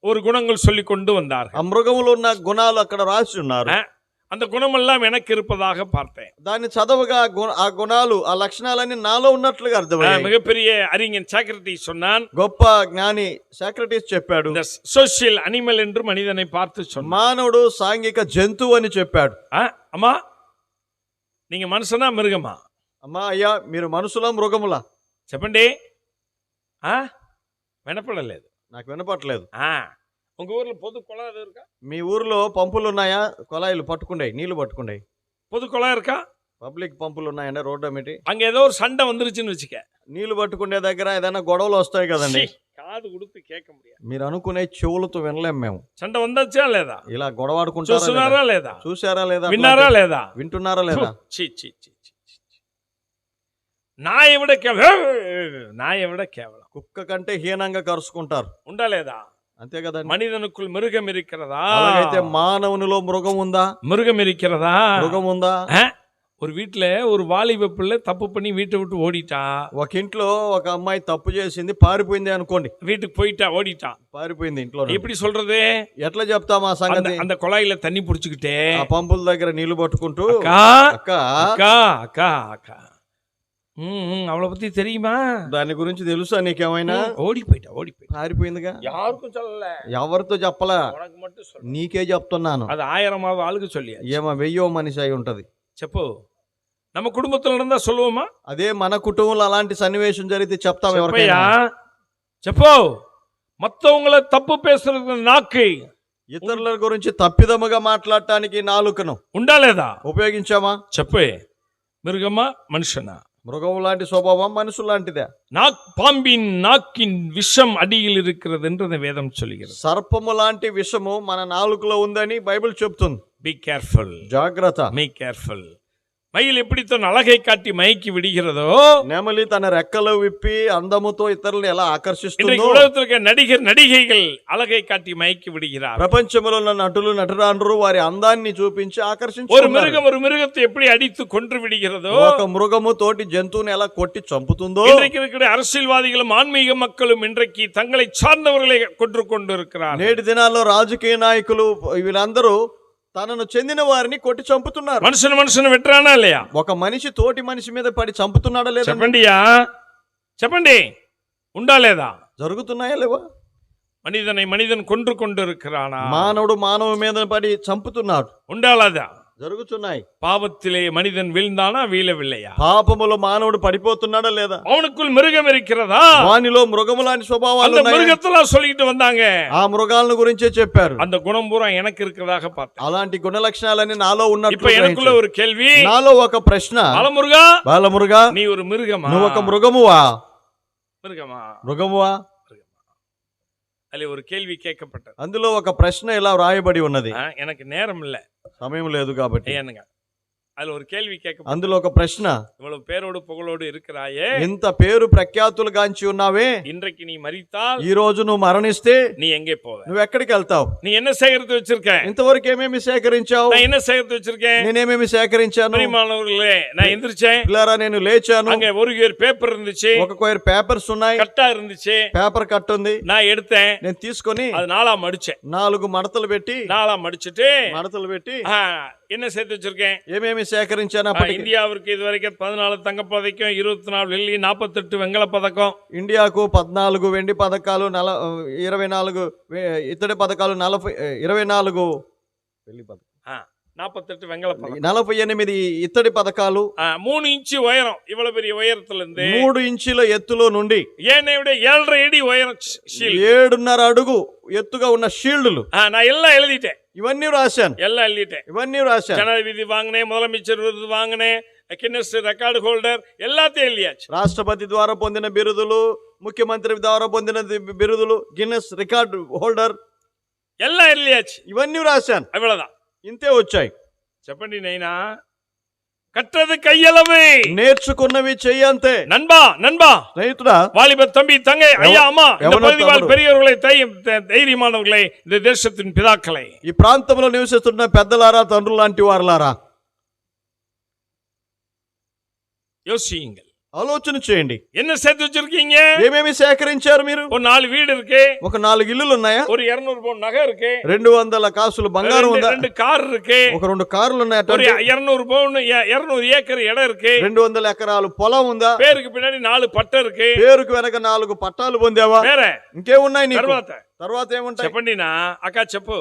ஒரு குணங்கள் சொல்லி கொண்டு வந்தார். ఆ మృగములో ఉన్న గుణాలు అక్కడ రాసి ఉన్నారు. அந்த குணமெல்லாம் எனக்கு இருப்பதாக பார்த்தேன். దాన్ని చదవగా ఆ గుణాలు, ఆ లక్షణాలన్నీ నాలో ఉన్నట్లుగా అర్థమయ్యాయి. மிகப்பெரிய அறிஞன் சாக்ரட்டிஸ் சொன்னான், గొప్ప జ్ఞాని సాక్రటీస్ చెప్పాడు, இந்த சோஷியல் அனிமல் என்று மனிதனை பார்த்து சொன்னான். మానవుడు సాంఘిక జంతువు అని చెప్పాడు. அம்மா, நீங்க மனுஷனா மிருகமா? అమ్మా, అయ్యా, మీరు మనుషులా మృగములా? చెప్పండి. వినపడలేదు. నాకు వినపట్లేదు. உங்க ஊர்ல பொது குழாய் இருக்கா? మీ ఊర్లో పంపులు ఉన్నాయా? కొలాయిలు పట్టుకుంటాయి, నీళ్లు పట్టుకుంటాయి. பொது குழாய் இருக்கா? పబ్లిక్ పంపులు ఉన్నాయండి రోడ్డు మీటి. அங்க ஏதோ ஒரு சண்டை வந்துருச்சுன்னு வச்சுக்க, నీళ్లు పట్టుకునే దగ్గర ఏదైనా గొడవలు వస్తాయి కదండి. కాదు கொடுத்து கேட்க முடியாது. మీరు అనుకునే చెవులతో వినలేం మేము. சண்டை வந்தாச்சா లేదా? ఇలా గొడవాడుకుంటారా చూస్తున్నారా లేదా? చూసారా లేదా? విన్నారా లేదా? వింటున్నారా లేదా? నాయ విడ కేవలం కుక్క కంటే హీనంగా కరుచుకుంటారు. ఉండా లేదా? అంతే కదండి. மனிதனுக்குள் மிருகம் இருக்கிறதா? అలాగైతే మానవునిలో మృగం ఉందా? மிருகம் இருக்கிறதா? మృగం ఉందా? ஒரு வீட்டுல ஒரு வாலிப பிள்ளை தப்பு பண்ணி வீட்டை விட்டு ஓடிட்டா. ఒక ఇంట్లో ఒక అమ్మాయి తప్పు చేసింది, పారిపోయింది అనుకోండి. வீட்டுக்கு போயிட்டா, ஓடிட்டான், పారిపోయింది ఇంట్లో. எப்படி சொல்றது? ఎట్లా చెప్తాం ఆ సంగతి? அந்த குழாயில தண்ணி புடிச்சுக்கிட்டே ఆ పంపుల దగ్గర నీళ్లు పట్టుకుంటూ, அக்கா అక్క அக்கா அக்கா அக்கா அவளை பத்தி தெரியுமா? దాని గురించి తెలుసా నీకేమైనా? ஓடி போயிட்டா, ஓடி போயிட்டா. పారిపోయిందిగా. யாருக்கும் சொல்லல, ఎవరితో చెప్పలా, உனக்கு மட்டும் சொல்ல. నీకే చెప్తున్నాను. அது 1000வது ఆளுக்கு சொல்லியா. ఏమో 1000వ మనిషి అయి ఉంటది. చెప్పు. நம்ம குடும்பத்துல நடந்தா சொல்லுவோமா? అదే మన కుటుంబంలో అలాంటి సన్నివేశం జరిగితే చెప్తాం ఎవరికైనా? చెప్పు. మత్తవங்களை తప్పు పేసుறது నాకి, ఇతరుల గురించి తప్పిదముగా మాట్లాడటానికి నాలుకను ఉండా లేదా? ఉపయోగించామా? చెప్పే. மிருகமா மனுஷனா? మృగం లాంటి స్వభావం మనుషుల లాంటిదే. பாம்பின் நாக்கின் விஷம் அடியில் இருக்கிறது என்று வேదம் சொல்கிறது. సర్పము లాంటి విషము మన నాలుకలో ఉందని బైబిల్ చెప్తుంది. బీ కేర్ఫుల్, జాగ్రత్త. Be careful. மயில் எப்படி தன் அழகை காட்டி மயக்கி விடுகிறதோ, నెమలి తన రెక్కలు విప్పి అందముతో ఇతరులను ఎలా ఆకర్షిస్తుందో, உலகத்தில் இருக்க நடிகர் நடிகைகள் அழகை காட்டி மயக்கி விடுகிறார். ప్రపంచంలో ఉన్న నటులు నటరాండ్రు వారి అందాన్ని చూపించి ஒரு ఆకర్షించుకుంటారు. மிருகம் ஒரு மிருகத்தை எப்படி அடித்து கொன்று விடுகிறதோ, ఒక మృగము తోటి జంతువుని ఎలా కొట్టి చంపుతుందో, இன்றைக்கு இருக்கிற அரசியல்வாதிகளும் ஆன்மீக மக்களும் இன்றைக்கு தங்களை சார்ந்தவர்களை கொன்று கொண்டு இருக்கிறார். నేటి దినాల్లో రాజకీయ నాయకులు వీళ్ళందరూ తనను చెందిన వారిని కొట్టి చంపుతున్నారు. మనుషుని వెట్రానా లేయా? ఒక మనిషి తోటి మనిషి మీద పడి చంపుతున్నాడా లేదా? చెప్పండియా, చెప్పండి. ఉండా లేదా? జరుగుతున్నాయా లేవా? మనిదన్ கொன்று கொண்டு இருக்கிறானா? మానవుడు మానవు మీద పడి చంపుతున్నాడు. ఉండాలదా? జరుగుతున్నాయి. పాపத்திலே మనిదన్ వీழ்ந்தானா, వీழவில்லையா? పాపములో మానవుడు పడిపోతున్నాడా లేదా? அவனுக்குள் மிருகம் இருக்கிறதா? వానిలో మృగము లాంటి స్వభావాలు அந்த ఉన్నాయి. மிருகத்தெல்லாம் சொல்லிட்டு வந்தாங்க. ఆ మృగాలను గురించే చెప్పారు. அந்த குணம் பூரா எனக்கு இருக்கிறதாக பார்த்தேன். అలాంటి గుణ లక్షణాలన్నీ నాలో ఉన్నట్టు. இப்ப எனக்குள்ள ஒரு கேள்வி, నాలో ఒక ప్రశ్న. బాలమురుగా, బాలమురుగా, நீ ஒரு மிருகமா? నువ్వు ఒక మృగమువా? மிருகமா? మృగమువా? அதுல ஒரு கேள்வி கேட்கப்பட்டது. అందులో ఒక ప్రశ్న ఇలా వ్రాయబడి ఉన్నది. எனக்கு நேரம் இல்ல, సమయం లేదు కాబట్టి. ஏனுங்க, அதுல ஒரு கேள்வி கேட்கப்பட்டது. అందులో ఒక ప్రశ్న, இவ்வளவு பேரோடு புகழோடு இருக்கிறாயே, ఇంత పేరు ప్రఖ్యాతులు గాంచి ఉన్నావే, இன்றைக்கு நீ மரித்தால் ఈ రోజు నువ్వు మరణిస్తే நீ எங்கே போவ? నువ్వు ఎక్కడికి వెళ్తావు? நீ என்ன சேகரித்து வச்சிருக்க? ఇంతవరకు ఏమేమి సేకరించావు? நான் என்ன சேகரித்து வச்சிருக்கேன்? నేనేమేమి సేకరించాను? பிரியமானவர்களே, நான் எந்திரிச்சேன். పిల్లారా, నేను లేచాను. அங்க ஒரு பேப்பர் இருந்துச்சு, ఒక కొయర్ పేపర్స్ ఉన్నాయి, கட்டா இருந்துச்சு. పేపర్ కట్ ఉంది. நான் எடுத்தேன், నేను తీసుకొని அது 4ஆ மடிச்சேன். 4 మడతలు పెట్టి 4ஆ மடிச்சிட்டு మడతలు పెట్టి என்ன சேர்த்து வச்சிருக்கேன்? ఏమేమి సేకరించాను? అప్పటికి இந்தியாவிற்கு இதுவரைக்கும் 14 தங்கப் பதக்கம், 24 வெள்ளி, 48 வெங்கல பதக்கம். ఇండియాకు 14 వెండి పథకాలు, 24 ఇత్తడి పథకాలు, 24 వెండి పథకాలు, 48 வெங்கல பதக்கம், 48 ఇత్తడి పథకాలు, 3 ఇంచు உயரம். ఇவ்வளவு பெரிய உயரத்துல இருந்து 3 ఇంచుల ఎత్తులో నుండి என்னை விட 7.5 அடி உயரம் ஷீல்ட், 7.5 అడుగు ఎత్తుగా ఉన్న షీల్డ్లు. நான் எல்லாம் எழுதிட்டேன், ఇవన్నీ రాశాను. எல்லாம் எழுதிட்டேன். ఇవన్నీ రాశాను. ஜனாதிபதி வாங்கினேன், முதலமைச்சர் விருது வாங்கினேன், கின்னஸ் ரெக்கார்டு ஹோல்டர், எல்லாத்தையும் எழுதியாச்சு. రాష్ట్రపతి ద్వారా పొందిన బిరుదులు, ముఖ్యమంత్రి ద్వారా పొందిన బిరుదులు, గిన్నెస్ రికార్డు హోల్డర్, எல்லாம் எழுதியாச்சு. ఇవన్నీ రాశాను. அவ்வளவுதான். ఇంతే వచ్చాయి. చెప్పండి నైనా, கற்றது கையளவு, నేర్చుకున్నవి చెయ్యంతే. நண்பா நண்பா, స్నేహితుడా, வாலிப தம்பி தங்கை, ஐயா அம்மா, இந்த எவனோ பகுதி வாழ் தவறு. பெரியவர்களை, தைரியமானவர்களை, இந்த தேசத்தின் பிதாக்களை, ఈ ప్రాంతంలో నివసిస్తున్న పెద్దలారా, తండ్రులు లాంటి వారులారా, யோசியுங்கள், ఆలోచన చేయండి. என்ன சேர்த்து வச்சிருக்கீங்க? ఏమేమి సేకరించారు మీరు? ஒரு 4 வீடு இருக்கு, ఒక 4 ఇల్లులు ఉన్నాయా? ஒரு 200 பவுன் நகை இருக்கு, 200 కాసులు బంగారం ఉందా? 2 கார் இருக்கு, ఒక 2 కార్లు ఉన్నాయా? ஒரு 200 பவுன் 200 ஏக்கர் இடம் இருக்கு, 200 ఎకరాలు పొలం ఉందా? பேருக்கு பின்னாடி 4 பட்டை இருக்கு, పేరుకు వెనక 4 పట్టాలు పొందావా? வேற ఇంకేమున్నాయి నీకు? తర్వాత ఏముంటాయి? చెప్పండినా, అక్క చెప్పు.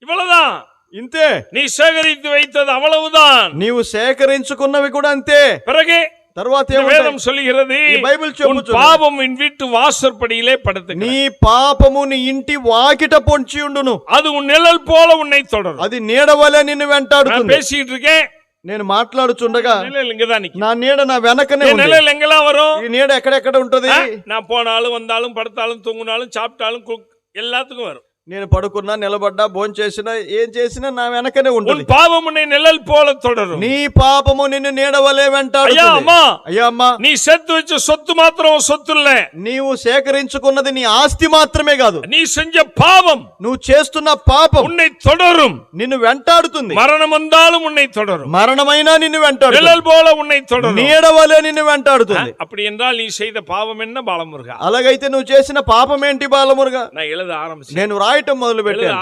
ఇవ్వలதான், ఇంతే. நீ சேகரித்து வைத்தது அவ்வளவுதான். నీవు సేకరించుకున్నవి కూడా అంతే. பிறகு తర్వాత வேதம் சொல்லுகிறது, బైబిల్ உன் చెబుతుంది, பாவம் உன் வீட்டு வாசற்படியிலே படுத்து, నీ పాపము నీ ఇంటి వాకిట పొంచి ఉండును, அது உன் நிழல் போல உன்னை தொடரும். అది నీడ వలె నిన్ను நான் వెంటాడుతుంది. பேசிட்டு இருக்கேன், నేను మాట్లాడుచుండగా நிழல் இங்கதான் நிக்கும். నా నీడ నా వెనకనే ఉంది. நிழல் எங்கெல்லாம் வரும்? ఈ నీడ ఎక్కడెక్కడ ఉంటది? நான் போனாலும் வந்தாலும் படுத்தாலும் தூங்கினாலும் சாப்பிட்டாலும் எல்லாத்துக்கும் வரும். నేను పడుకున్నా, నిలబడ్డా, భోంచేసినా, ఏం చేసినా నా వెనకనే உன் ఉంటుంది. பாவம் உன்னை நிழல் போல தொடரும். నీ పాపము నిన్ను నీడవలే ஐயா వెంటాడుతుంది. அம்மா, అయ్యా అమ్మా, நீ சேர்த்து வச்ச சொத்து மாத்திரம் சொத்து இல்ல, నీవు సేకరించుకున్నది నీ ఆస్తి మాత్రమే కాదు, நீ செஞ்ச பாவம் నువ్వు చేస్తున్న పాపం உன்னை தொடரும். నిన్ను వెంటాడుతుంది. மரணம் வந்தாலும் உன்னை தொடரும். మరణమైనా నిన్ను వెంటాడుతుంది. நிழல் போல உன்னை தொடரும். నీడవలే నిన్ను వెంటాడుతుంది. அப்படி என்றால் நீ செய்த பாவம் என்ன பாலமுருகா? అలాగైతే నువ్వు చేసిన పాపం ఏంటి బాలమురుగా? நான் எழுத ஆரம்பிச்சேன். నేను రాయటం మొదలు పెట్టాను.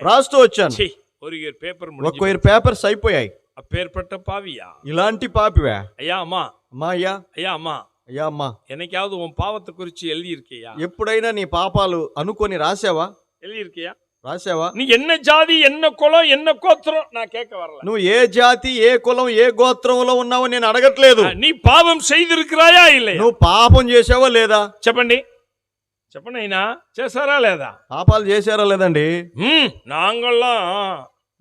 రాస్తూ వచ్చాను. ஒரு பேப்பர் ఒక్కో పేపర్స్ అయిపోయాయి. அப்பேற்பட்ட பாவியா? ఇలాంటి పాపివా? ஐயா அம்மா, అమ్మా, అయ్యా, ஐயா அம்மா, అయ్యా అమ్మా, என்னைக்காவது உன் பாவத்தை குறிச்சு எழுதி இருக்கியா? ఎప్పుడైనా నీ పాపాలు అనుకొని రాసావా? எழுதி இருக்கியா? రాసావా? நீ என்ன ஜாதி, என்ன குலம், என்ன கோத்திரம் நான் கேட்க வரல. నువ్వు ఏ జాతి, ఏ కులం, ఏ గోత్రంలో ఉన్నావో నేను అడగట్లేదు. நீ பாவம் செய்திருக்கிறாயா இல்லையா? నువ్వు పాపం చేసావా లేదా? చెప్పండి, చెప్పనైనా చేశారా లేదా? పాపాలు చేశారా లేదండి? நாங்கெல்லாம்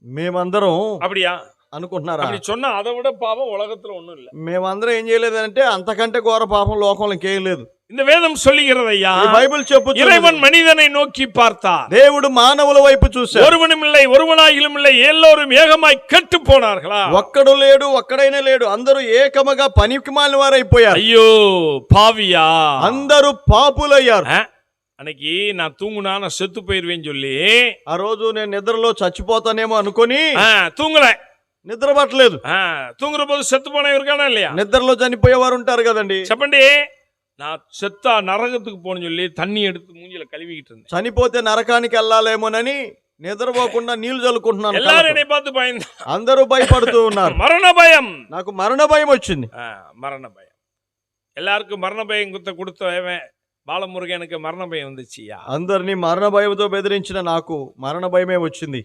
మేమందరం அப்படியா అనుకుంటున్నారా? அப்படி சொன்னா அதை விட பாவம் உலகத்துல ஒண்ணும் இல்ல. మేమందరం ఏం చేయలేదంటే అంతకంటే ఘోర పాపం లోకంలో ఇంకేం లేదు. இந்த வேதம் சொல்லுகிறதையா, బైబిల్ చెప్పు, இறைவன் மனிதனை நோக்கி பார்த்தார். దేవుడు మానవుల వైపు చూశాడు. ஒருவனும் இல்லை, ஒருவனாயிலும் இல்லை, எல்லோரும் ஏகமாய் கெட்டு போனார்களா? ఒక్కడు లేడు, ఒక్కడైనా లేడు, అందరూ ఏకముగా పనికిమాలిన వారైపోయారు. ஐயோ பாவியா, అందరూ పాపులయ్యారు. அன்னைக்கு நான் தூங்குனா நான் செத்து போயிருவேன்னு சொல்லி ఆ రోజు నేను నిద్రలో చచ్చిపోతానేమో అనుకొని தூங்கல, నిద్ర పట్టలేదు. தூங்குற போது செத்து போனவன் இருக்கானா இல்லையா? నిద్రలో చనిపోయేవారు ఉంటారు కదండి. చెప్పండి, நான் செத்தா நரகத்துக்கு போன்னு சொல்லி தண்ணி எடுத்து மூஞ்சில கழுவிக்கிட்டு இருந்தேன். చనిపోతే నరకానికి వెళ్ళాలేమోనని నిద్రపోకుండా నీళ్లు చల్లుకుంటున్నాను. எல்லாரும் என்னை பார்த்து பயந்து, అందరూ భయపడుతూ ఉన్నారు. மரண பயம், నాకు మరణ భయం వచ్చింది. மரண பயம். எல்லாருக்கும் மரண பயம் கொடுத்தவன் బాలమురుగనుக்கு మరణ భయం வந்துச்சியா? అందరినీ మరణ భయంతో బెదిరించిన నాకు మరణ భయమే వచ్చింది.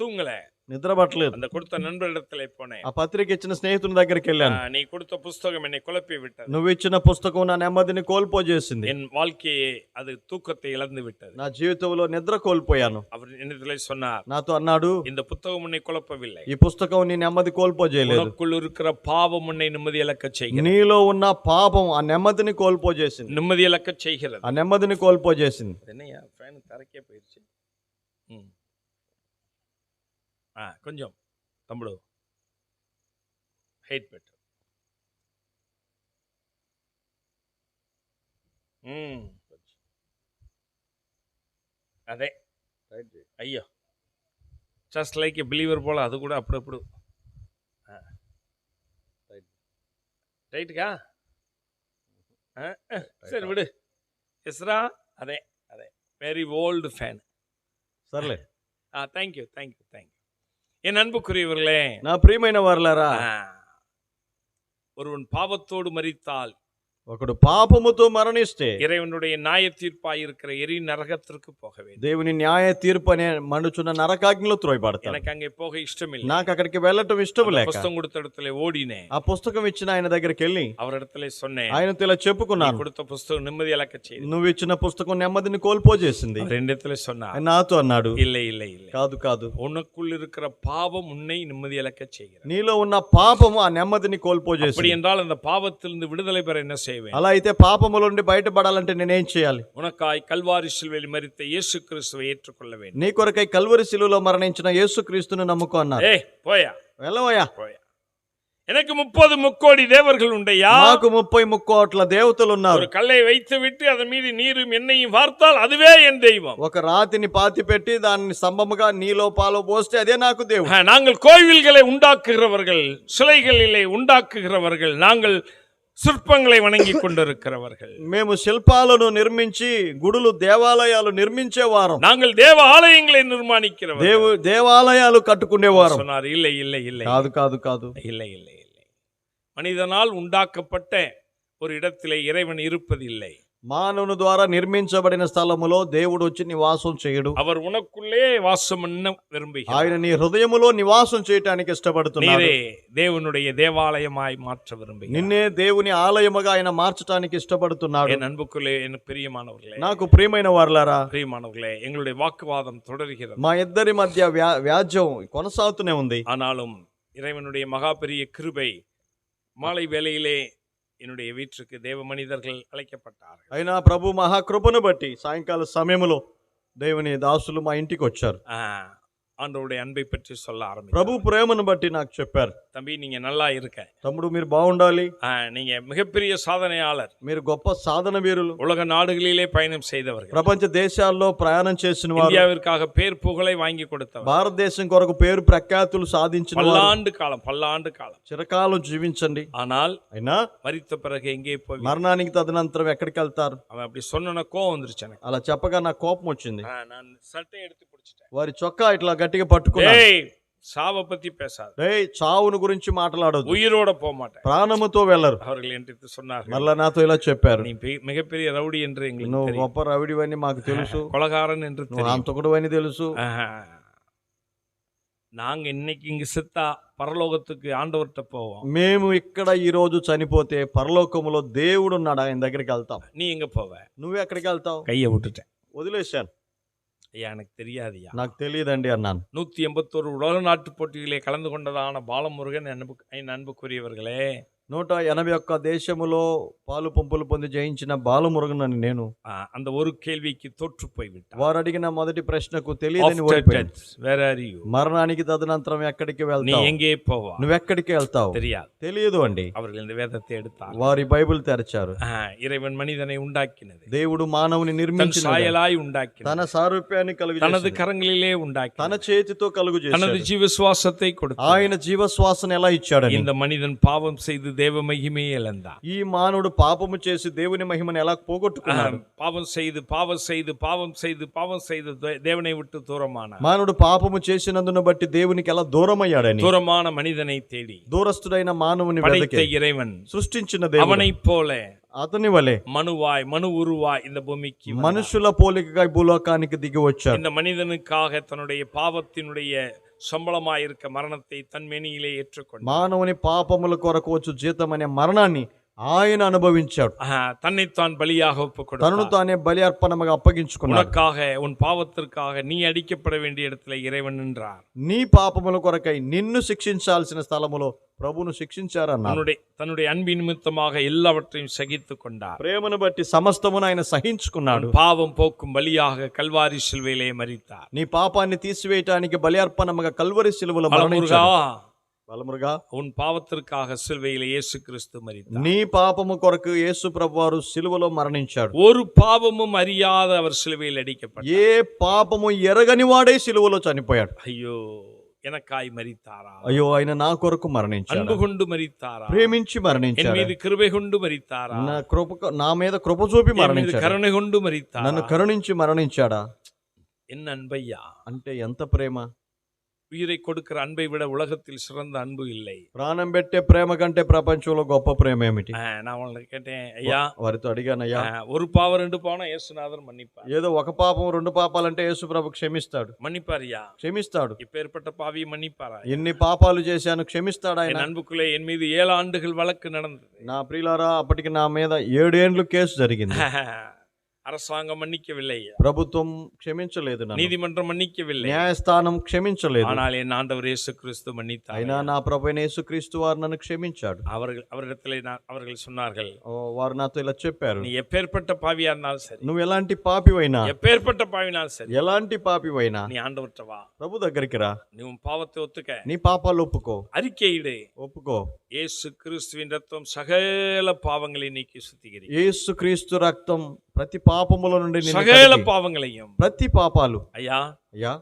தூங்கல, నిద్ర పట్టలేదు. அந்த கொடுத்த நண்பரிடத்துல போனேன். ఆ పత్రిక ఇచ్చిన స్నేహితుని దగ్గరికి వెళ్ళాను. நீ கொடுத்த புஸ்தகம் என்னை குழப்பி விட்டது. నువ్వు ఇచ్చిన పుస్తకం నా నెమ్మదిని కోల్పోజేసింది. என் வாழ்க்கையை அது தூக்கத்தை இழந்து விட்டது. నా జీవితంలో నిద్ర కోల్పోయాను. அவர் என்னிடத்துல சொன்னார், నాతో అన్నాడు, இந்த புத்தகம் உன்னை குழப்பவில்லை, ఈ పుస్తకం నీ నెమ్మది కోల్పోజేయలేదు, உனக்குள் இருக்கிற பாவம் உன்னை நிம்மதி இழக்க செய்கிறது. నీలో ఉన్న పాపం ఆ నెమ్మదిని కోల్పోజేసింది. நிம்மதி இழக்க செய்கிறது. ఆ నెమ్మదిని కోల్పోజేసింది. என்னையா ஃபேன் தரக்கே போயிருச்சு. கொஞ்சம் తమ్ముడు హైట్ పెట్టు. అదే అయ్యో, జస్ట్ లైక్ ఏ బిలీవర్ పోల అది కూడా అప్పుడప్పుడు రైట్గా. సరే విడు ఎస్రా. అదే అదే వెరీ ఓల్డ్ ఫ్యాన్. సర్లే, థ్యాంక్ యూ. என் அன்புக்குரியவர்களே, నా ప్రియమైన వారలారా, ஒருவன் பாவத்தோடு மரித்தால், ఒకడు పాపముతో మరణిస్తే இறைவனுடைய நியாய தீர்ப்பாய் இருக்கிற எரி நரகத்திற்கு போக வேண்டும். దేవుని న్యాయ తీర్పు అనే మండుచున్న నరకాగ్నిలో త్రోయబడతాడు. எனக்கு அங்கே போக இஷ்டமில்லை. నాకు అక్కడికి వెళ్ళటం ఇష్టం లేక పుస్తకం கொடுத்த இடத்துல ఓడినే. ఆ పుస్తకం ఇచ్చిన ఆయన దగ్గరికి వెళ్ళి அவரிடத்துல சொன்னேன், ఆయనతో ఇలా చెప్పుకున్నాను, கொடுத்த పుస్తకం நிம்மதி இழக்க செய்து. నువ్వు ఇచ్చిన పుస్తకం నెమ్మదిని కోల్పోజేసింది. రెండిத்துல சொன்னார், నాతో అన్నాడు, இல்லை, కాదు, உனக்குள் இருக்கிற பாவம் உன்னை நிம்மதி இழக்க செய்கிறது. నీలో ఉన్న పాపము ఆ నెమ్మదిని కోల్పోజేసింది. அப்படி என்றால் அந்த பாவத்திலிருந்து விடுதலை பெற என்ன செய்வேன்? అలా అయితే పాపముల నుండి బయటపడాలంటే నేనేం చేయాలి? உனக்காய் கல்வாரி சிலுவையில் மரித்த இயேசு கிறிஸ்துவை ஏற்றுக்கொள்ள வேண்டும். నీ కొరకై కల్వరి శిలువలో మరణించిన యేసుక్రీస్తును నమ్ముకో అన్నారు. పోయా వెళ్ళవయ్యా. எனக்கு 30 முக்கோடி தேவர்கள் உண்டையா? నాకు 30 ముక్కోట్ల దేవతలు ఉన్నారు. ஒரு கல்லை வைத்து விட்டு அதன் மீது நீரும் எண்ணெயும் வார்த்தால் அதுவே என் தெய்வம். ఒక రాతిని పాతి పెట్టి దాన్ని స్తంభముగా నీలో పాలో పోస్తే అదే నాకు దేవుడు. நாங்கள் கோவில்களை உண்டாக்குகிறவர்கள், சிலைகளிலே உண்டாக்குகிறவர்கள், நாங்கள் శిల్పங்களை వణంగి கொண்டிருக்கிறவர்கள். మేము శిల్పాలను నిర్మించి గుడులు దేవాలయాలు నిర్మించేవారం. நாங்கள் தேவ ஆலயங்களை நிர்மாணிக்கிறவர்கள். దేవాలయాలు కట్టుకునేవారం. சொன்னார், இல்லை, కాదు. இல்லை. மனிதனால் உண்டாக்கப்பட்ட ஒரு இடத்திலே இறைவன் இருப்பதில்லை. మానవుని ద్వారా నిర్మించబడిన స్థలములో దేవుడు వచ్చి నివాసం చేయడు. அவர் உனக்குள்ளே வாசம் பண்ண விரும்புகிறார். ఆయన నీ హృదయములో నివాసం చేయడానికి ఇష్టపడుతున్నాడు. நீரே தேவனுடைய தேவாலயமாய் மாற்ற விரும்புகிறார். నిన్నే దేవుని ఆలయముగా ఆయన మార్చడానికి ఇష్టపడుతున్నాడు. என் அன்புக்குள்ளே, என் பிரியமானவர்களே, నాకు ప్రియమైన వారలారా, பிரியமானவர்களே, எங்களுடைய வாக்குவாதம் தொடர்கிறது. మా ఇద్దరి మధ్య వ్యాజ్యం కొనసాగుతూనే ఉంది. ஆனாலும் இறைவனுடைய மகா பெரிய கிருபை மாலை வேளையிலே என்னுடைய வீட்டுக்கு தேவ மனிதர்கள் அழைக்கப்பட்டார்கள். అయినా ప్రభు మహాకృపను బట్టి సాయంకాల సమయంలో దేవుని దాసులు మా ఇంటికి వచ్చారు. ஆண்டவருடைய அன்பை பற்றி சொல்ல ஆரம்பித்தார். ప్రభు ప్రేమను బట్టి నాకు చెప్పారు, தம்பி நீங்க நல்லா இருக்க, తమ్ముడు మీరు బాగుండాలి, நீங்க மிகப்பெரிய சாதனையாளர், మీరు గొప్ప సాధన వీరులు, உலக நாடுகளிலே பயணம் செய்தவர்கள், ప్రపంచ దేశాల్లో ప్రయాణం చేసిన వారు, இந்தியாவிற்காக பேர் புகழை வாங்கி கொடுத்தவர், భారతదేశం కొరకు పేరు ప్రఖ్యాతులు సాధించిన వారు, పల్లాండు కాలం చిరకాలం జీవించండి. ஆனால் అయినా மரித்த பிறகு எங்கே போய் మరణానికి తదనంతరం ఎక్కడికి వెళ్తారు? அவன் அப்படி சொன்ன கோவம் வந்துருச்சு எனக்கு. అలా చెప్పగా నాకు కోపం వచ్చింది. நான் சட்டை எடுத்து பிடிச்சிட்டேன். వారి చొక్కా ఇట్లా గట్టిగా పట్టుకున్నా, சாவை பத்தி பேசாது, చావును గురించి మాట్లాడొద్దు, உயிரோட போக மாட்டேன், ప్రాణముతో వెళ్ళరు. அவர்கள் என்று சொன்னார்கள். మళ్ళా నాతో ఇలా చెప్పారు, நீ மிகப்பெரிய రౌడీ என்று எங்களுக்கு నువ్వు தெரியும், గొప్ప రౌడీవని మాకు తెలుసు, கொலகாரன் என்று నువ్వు தெரியும், హంతకుడు అని తెలుసు. நாங்க இன்னைக்கு இங்க செத்தா பரலோகத்துக்கு ஆண்டவர்கிட்ட போவோம், మేము ఇక్కడ ఈ రోజు చనిపోతే పరలోకములో దేవుడు ఉన్నాడు, ఆయన దగ్గరికి వెళ్తాం. நீ எங்க போவ? నువ్వు ఎక్కడికి వెళ్తావు? கையை விட்டுட்டேன், వదిలేశాను, ஐயா எனக்கு தெரியாதுயா. నాకు తెలియదండి అన్నాను. 181 உலக நாட்டு போட்டிகளே கலந்து கொண்டதான பாலமுருகன் அன்புக்குரியவர்களே, 181 దేశములో పాలు పంపులు పొంది జయించిన బాలమురుగన్ అని నేను. அந்த ஒரு கேள்விக்கு తోற்று போய்விட்டார். వారు అడిగిన మొదటి ప్రశ్నకు తెలియదని ఓడిపోయాడు. Where are you? మరణానికి తదనంతరం ఎక్కడికి நீ వెళ్తావు? எங்கே போவா? నువ్వు ఎక్కడికి వెళ్తావు? தெரியாது. తెలియదు అండి. அவர்கள் இந்த வேதத்தை எடுத்தார். వారి బైబిల్ తెరిచారు. இறைவன் மனிதனை உண்டாக்கினது, దేవుడు మానవుని నిర్మించిన சாயலாய் உண்டாக்கினது, తన సారూప్యాన్ని కలుగు தனது కరంகளிலே உண்டாக்கினது, తన చేతితో కలుగు தனது చేశాడు. జీవశ్వాసத்தை கொடுத்தார். ఆయన జీవశ్వాసను ఎలా ఇచ్చాడని. இந்த மனிதன் பாவம் செய்து தேவ மகிமையை இழந்தார். ఈ మానవుడు పాపము చేసి దేవుని మహిమను ఎలా పోగొట్టుకున్నాడు? பாவம் செய்து தேவனை விட்டு தூரமானார். మానవుడు పాపము చేసినందున బట్టి దేవునికి ఎలా దూరమయ్యాడని. தூரமான மனிதனை தேடி దూరస్తుడైన మానవుని படைத்த వెతికి இறைவன் సృష్టించిన దేవుడు அவனைப் போல అతని వలె மனு உருவாய் இந்த பூமிக்கு வந்தார். మనుషుల పోలికగా భూలోకానికి దిగి వచ్చాడు. இந்த மனிதனுக்காக தன்னுடைய பாவத்தினுடைய சம்பளமாயிருக்க மரணத்தை தன் மேனியிலே ஏற்றுக்கொண்டார். మానవుని పాపముల కొరకు వచ్చు జీతం అనే మరణాన్ని ఆయన అనుభవించాడు. தன்னைத்தான் பலியாக తనను ஒப்புக்கொடுத்தார். తానే బలి అర్పణముగా అప్పగించుకున్నాడు. உனக்காக உன் பாவத்திற்காக நீ அடிக்கப்பட வேண்டிய இடத்துல இறைவன் நின்றார். నీ పాపముల కొరకై నిన్ను శిక్షించాల్సిన స్థలములో ప్రభువును శిక్షించారన్నాడు. தன்னுடைய அன்பின் நிமித்தமாக எல்லாவற்றையும் சகித்துக் கொண்டார். ప్రేమను బట్టి సమస్తమును ఆయన సహించుకున్నాడు. பாவம் போக்கும் பலியாக கல்வாரி சிலுவையிலே மரித்தார். నీ పాపాన్ని తీసివేయటానికి బలి అర్పణముగా కల్వరి సిలువలో பலமுருகா, మరణించాడు. బలమురుగా உன் பாவத்திற்காக சிலுவையிலே இயேசு கிறிஸ்து மரித்தார். నీ పాపము కొరకు యేసు ప్రభువారు సిలువలో మరణించాడు. ஒரு பாவமும் அறியாத அவர் சிலுவையில் அடிக்கப்பட்டார். ఏ పాపము ఎరగని వాడే సిలువలో చనిపోయాడు. ஐயோ, எனக்காய் மரித்தாரா? అయ్యో, ఆయన నా కొరకు அன்பு మరణించాడు, கொண்டு மரித்தாரா? ప్రేమించి என் మరణించాడు, மீது கிருபை கொண்டு மரித்தாரா? నా మీద కృప చూపి என் மீது మరణించాడు, கருணை கொண்டு மரித்தாரா? నన్ను కరుణించి మరణించాడా? என்ன அன்பையா! అంటే ఎంత ప్రేమ! உயிரை கொடுக்கிற அன்பை விட உலகத்தில் சிறந்த அன்பு இல்லை. ప్రాణం పెట్టే ప్రేమ కంటే ప్రపంచంలో గొప్ప ప్రేమ ఏమిటి? நான் உங்களை கேட்டேன், ஐயா, వారితో అడిగాను, అయ్యా, ஒரு பாவம் 2 பாவம் இயேசுநாதர் மன்னிப்பார். ఏదో ఒక పాపం 2 పాపాలంటే యేసు ప్రభు క్షమిస్తాడు. மன்னிப்பாரியா? క్షమిస్తాడు. இப்பேற்பட்ட பாவியை மன்னிப்பாரா? ఎన్ని పాపాలు చేశాను క్షమిస్తాడు ఆయన. என் அன்புக்குள்ளே என் மீது 7 ஆண்டுகள் வழக்கு நடந்தது. నా ప్రియులారా, అప్పటికి నా మీద 7 ఏండ్లు కేసు జరిగింది. அரசாங்கம் மன்னிக்கவில்லை, ప్రభుత్వం క్షమించలేదు, నన్ను நீதிமன்றம் மன்னிக்கவில்லை, న్యాయస్థానం క్షమించలేదు. ஆனால் என் ஆண்டவர் இயேசு கிறிஸ்து மன்னித்தார். అయినా నా ప్రభువైన యేసుక్రీస్తు వారు నన్ను క్షమించాడు. அவரிடத்திலே அவர்கள் சொன்னார்கள், వారు నాతో ఇలా చెప్పారు, நீ எப்பேற்பட்ட பாவியா இருந்தாலும் சரி, నువ్వు ఎలాంటి పాపివైనా, எப்பேற்பட்ட பாவினாலும் சரி, ఎలాంటి పాపివైనా நீ ஆண்டவர்ட்ட வா, ప్రభు దగ్గరికి రా, நீ உன் பாவத்தை ஒத்துக்க, నీ పాపాలు ఒప్పుకో, அறிக்கையிடு. ఒప్పుకో. இயேசு கிறிஸ்துவின் ரத்தம் சகல பாவங்களை நீக்கி சுத்திகரி. యేసుక్రీస్తు రక్తం ప్రతి పాపముల నుండి నిన్ను சகல కడిగి, பாவங்களையும், ప్రతి పాపాలు. ஐயா, అయ్యా,